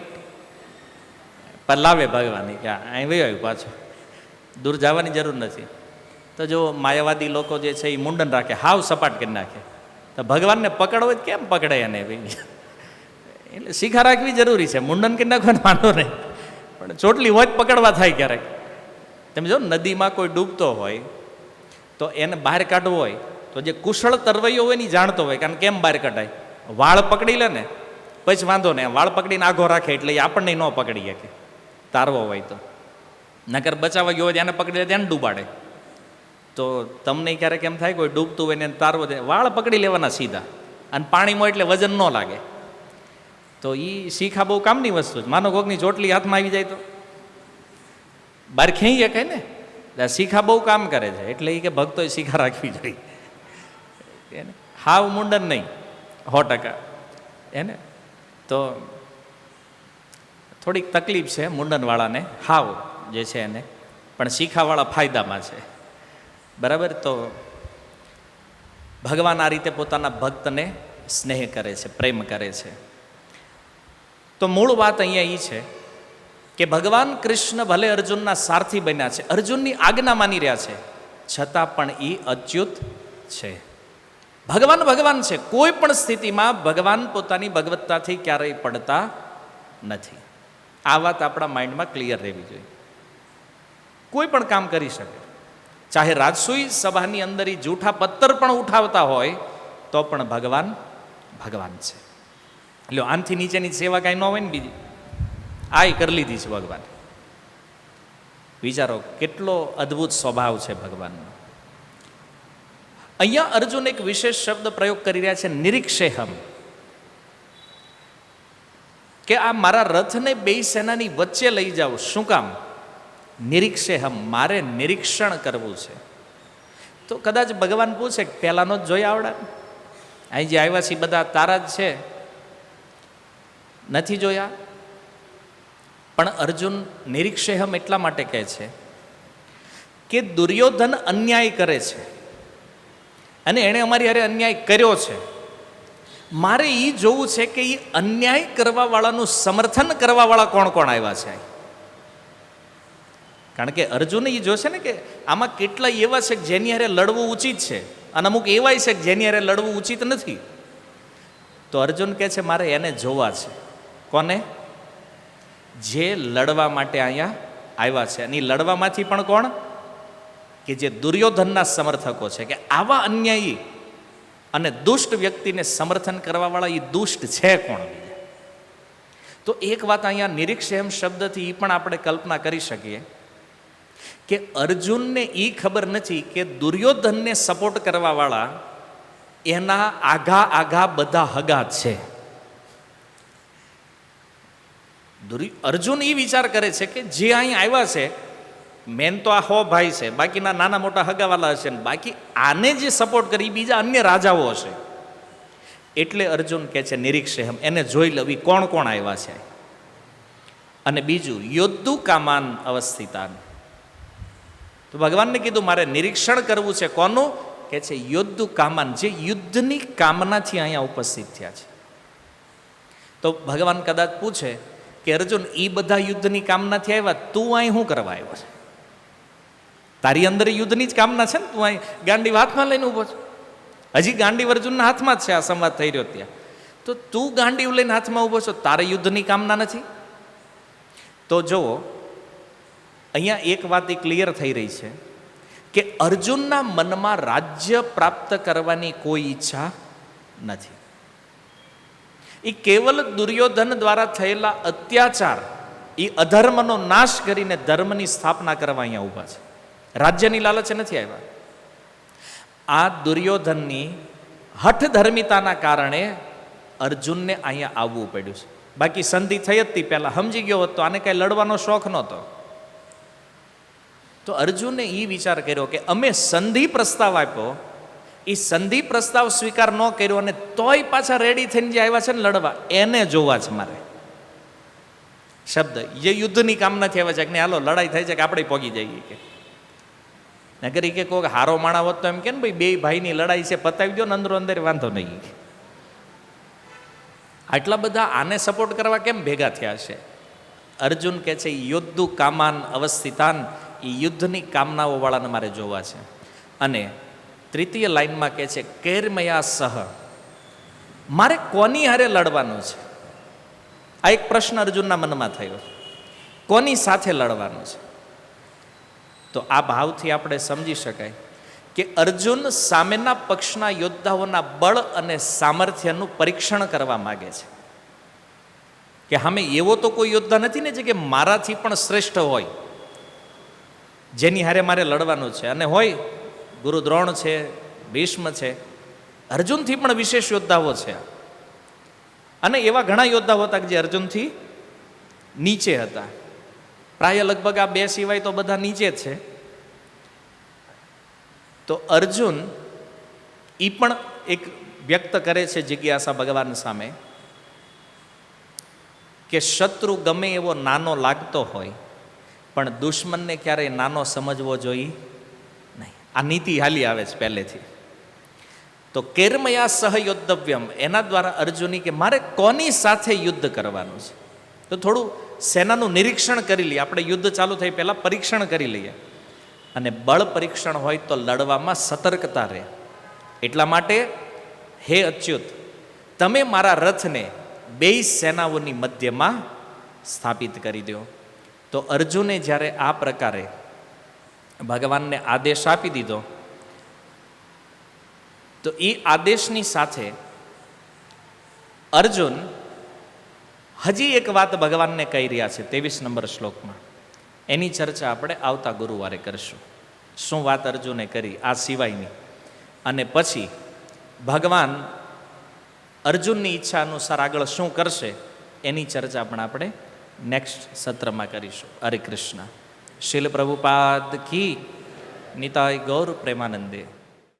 પણ લાવે ભગવાન, કે અહીં વહી આવ્યું પાછું, દૂર જવાની જરૂર નથી. તો જો માયાવાદી લોકો જે છે એ મુંડન રાખે, હાવ સપાટ કરી નાખે, તો ભગવાનને પકડવો જ કેમ પકડે એને ભાઈ? એટલે શીખા રાખવી જરૂરી છે. મુંડન કરી નાખવાનું વાંધો નહીં, પણ ચોટલી હોય જ પકડવા થાય ક્યારેક. તમે જો નદીમાં કોઈ ડૂબતો હોય તો એને બહાર કાઢવો હોય તો જે કુશળ તરવૈયો હોય ને જાણતો હોય, કારણ કેમ બહાર કઢાય, વાળ પકડી લે ને પછી વાંધો નહીં, વાળ પકડીને આઘો રાખે એટલે એ આપણને ન પકડી શકે, તારવો હોય તો. નકર બચાવવા ગયો હોય તેને પકડી લે, તેને ડૂબાડે. તો તમને ક્યારેક એમ થાય કોઈ ડૂબતું હોય ને તારવો દે, વાળ પકડી લેવાના સીધા, અને પાણીમાં એટલે વજન ન લાગે. તો એ શીખા બહુ કામની વસ્તુ છે. માનો કોકની ચોટલી હાથમાં આવી જાય તો બહાર ખેંચી શકાય ને, શીખા બહુ કામ કરે છે. એટલે એ કે ભક્તોએ શીખા રાખવી જોઈએ, હાવ મુંડન નહીં, 100%. એને તો થોડીક તકલીફ છે મુંડનવાળાને, હાવ જે છે એને, પણ શીખાવાળા ફાયદામાં છે. બરાબર. તો ભગવાન આ રીતે પોતાના ભક્તને સ્નેહ કરે છે, પ્રેમ કરે છે. તો મૂળ વાત અહીંયા એ છે કે ભગવાન કૃષ્ણ ભલે અર્જુનના સારથી બન્યા છે, અર્જુનની આજ્ઞા માની રહ્યા છે, છતાં પણ એ અચ્યુત છે. ભગવાન ભગવાન છે, કોઈ પણ સ્થિતિમાં ભગવાન પોતાની ભગવત્તાથી ક્યારેય પડતા નથી. આ વાત આપણા માઇન્ડમાં ક્લિયર રહેવી જોઈએ. કોઈ પણ કામ કરી શકે, ચાહે રાજસૂય સભાની અંદર એ જૂઠા પત્તર પણ ઉઠાવતા હોય તો પણ ભગવાન ભગવાન છે. એટલે આનથી નીચેની સેવા કાંઈ ન હોય ને બીજી, આ કરી લીધી છે ભગવાન. વિચારો કેટલો અદ્ભુત સ્વભાવ છે ભગવાનનો. અહીંયા અર્જુન એક વિશેષ શબ્દ પ્રયોગ કરી રહ્યા છે, નિરીક્ષેહમ, કે આ મારા રથને બે સેનાની વચ્ચે લઈ જાઓ. શું કામ? નિરીક્ષેહમ, મારે નિરીક્ષણ કરવું છે. તો કદાચ ભગવાન પૂછે પહેલાનો જ જોઈ આવડા, અહીં જે આવ્યા છે બધા તારા જ છે, નથી જોયા? પણ અર્જુન નિરીક્ષેહમ એટલા માટે કહે છે કે દુર્યોધન અન્યાય કરે છે અને એણે અમારી હારે અન્યાય કર્યો છે. મારે એ જોવું છે કે એ અન્યાય કરવા વાળાનું સમર્થન કરવા વાળા કોણ કોણ આવ્યા છે. કારણ કે અર્જુન એ જોશે ને કે આમાં કેટલા એવા છે કે જેની હારે લડવું ઉચિત છે અને અમુક એવાય છે કે જેની હારે લડવું ઉચિત નથી. તો અર્જુન કહે છે મારે એને જોવા છે. કોને? જે લડવા માટે અહીંયા આવ્યા છે. અને લડવામાંથી પણ કોણ? કે જે દુર્યોધનના સમર્થકો છે, કે આવા અન્યાયી અને દુષ્ટ વ્યક્તિને સમર્થન કરવાવાળા એ દુષ્ટ છે કોણ? તો એક વાત અહીંયા નિરીક્ષેહમ શબ્દથી એ પણ આપણે કલ્પના કરી શકીએ કે અર્જુનને એ ખબર નથી કે દુર્યોધનને સપોર્ટ કરવાવાળા એના આઘા આઘા બધા હગા છે. અર્જુન એ વિચાર કરે છે કે જે અહીં આવ્યા છે મેન તો આ 100 ભાઈ છે, બાકીના નાના મોટા હગાવાલા હશે, ને બાકી આને જે સપોર્ટ કરી બીજા અન્ય રાજાઓ હશે. એટલે અર્જુન કહે છે નિરીક્ષેહમ, એને જોઈ લવી કોણ કોણ આવ્યા છે. અને બીજું યોદ્ધુ કામાન અવસ્થિતાન, તો ભગવાનને કીધું મારે નિરીક્ષણ કરવું છે. કોનું? કે છે યોદ્ધુ કામાન, જે યુદ્ધની કામનાથી અહીંયા ઉપસ્થિત થયા છે. તો ભગવાન કદાચ પૂછે કે અર્જુન એ બધા યુદ્ધની કામનાથી આવ્યા, તું અહીં શું કરવા આવ્યો છે? તારી અંદર યુદ્ધની જ કામના છે ને, તું અહીં ગાંડી હાથમાં લઈને ઊભો છે. હજી ગાંડી અર્જુનના હાથમાં જ છે, આ સંવાદ થઈ રહ્યો ત્યાં. તો તું ગાંડી લઈને હાથમાં ઊભો છો, તારે યુદ્ધની કામના નથી? તો જુઓ અહીંયા એક વાત એ ક્લિયર થઈ રહી છે કે અર્જુનના મનમાં રાજ્ય પ્રાપ્ત કરવાની કોઈ ઈચ્છા નથી. એ કેવલ દુર્યોધન દ્વારા થયેલા અત્યાચાર, એ અધર્મનો નાશ કરીને ધર્મની સ્થાપના કરવા અહીંયા ઊભા છે. રાજ્યની લાલચે નથી આવ્યા. આ દુર્યોધનની હઠધર્મિતાના કારણે અર્જુનને અહીંયા આવવું પડ્યું છે. બાકી સંધિ થઈ હતી પહેલા સમજી ગયો હોત તો આને કઈ લડવાનો શોખ નહોતો. તો અર્જુને એ વિચાર કર્યો કે અમે સંધિ પ્રસ્તાવ આપ્યો, એ સંધિ પ્રસ્તાવ સ્વીકાર ન કર્યો અને તોય પાછા રેડી થઈને જે આવ્યા છે ને લડવા, એને જોવા છે મારે. શબ્દ એ યુદ્ધની કામ નથી આવ્યા છે કે હાલો લડાઈ થાય છે કે આપણે પોગી જઈએ કે નગર કે કોઈક હારો માણા હોત તો એમ કે ને ભાઈ બે ભાઈની લડાઈ છે પતાવી દો ને અંદરો અંદર વાંધો નહીં. આટલા બધા આને સપોર્ટ કરવા કેમ ભેગા થયા છે? અર્જુન કે છે યુદ્ધુ કામાન અવસ્થિતાન, એ યુદ્ધની કામનાઓ વાળાને મારે જોવા છે. અને તૃતીય લાઈનમાં કહે છે કેર્મયા સહ, મારે કોની હારે લડવાનું છે? આ એક પ્રશ્ન અર્જુનના મનમાં થયો, કોની સાથે લડવાનું છે? તો આ ભાવથી આપણે સમજી શકાય કે અર્જુન સામેના પક્ષના યોદ્ધાઓના બળ અને સામર્થ્યનું પરીક્ષણ કરવા માગે છે. કે સામે એવો તો કોઈ યોદ્ધા નથી ને જે કે મારાથી પણ શ્રેષ્ઠ હોય, જેની હારે મારે લડવાનું છે. અને હોય ગુરુ દ્રોણ છે, ભીષ્મ છે, અર્જુનથી પણ વિશેષ યોદ્ધાઓ છે. અને એવા ઘણા યોદ્ધાઓ હતા જે અર્જુનથી નીચે હતા. પ્રાય લગભગ આ બે સિવાય તો બધા નીચે જ છે. તો અર્જુન એ પણ એક વ્યક્ત કરે છે જિજ્ઞાસા ભગવાન સામે કે શત્રુ ગમે એવો નાનો લાગતો હોય પણ દુશ્મનને ક્યારેય નાનો સમજવો જોઈએ નહીં. આ નીતિ હાલી આવે છે પહેલેથી. તો કેર્મયા સહયોદ્ધવ્યમ, એના દ્વારા અર્જુની કે મારે કોની સાથે યુદ્ધ કરવાનું છે. તો થોડું સેનાનું નિરીક્ષણ કરી લઈએ આપણે. યુદ્ધ ચાલુ થઈ પહેલાં પરીક્ષણ કરી લઈએ. અને બળ પરીક્ષણ હોય તો લડવામાં સતર્કતા રહે. એટલા માટે હે અચ્યુત, તમે મારા રથને બે સેનાઓની મધ્યમાં સ્થાપિત કરી દો. તો અર્જુને જ્યારે આ પ્રકારે ભગવાનને આદેશ આપી દીધો, તો એ આદેશની સાથે અર્જુન હજી એક વાત ભગવાનને કહી રહ્યા છે 23 નંબર શ્લોકમાં. એની ચર્ચા આપણે આવતા ગુરુવારે કરીશું. શું વાત અર્જુને કરી આ સિવાયની, અને પછી ભગવાન અર્જુનની ઈચ્છા અનુસાર આગળ શું કરશે એની ચર્ચા પણ આપણે નેક્સ્ટ સત્રમાં કરીશું. હરે કૃષ્ણ. શીલ પ્રભુપાદ કી. નિતાય ગૌર પ્રેમાનંદે.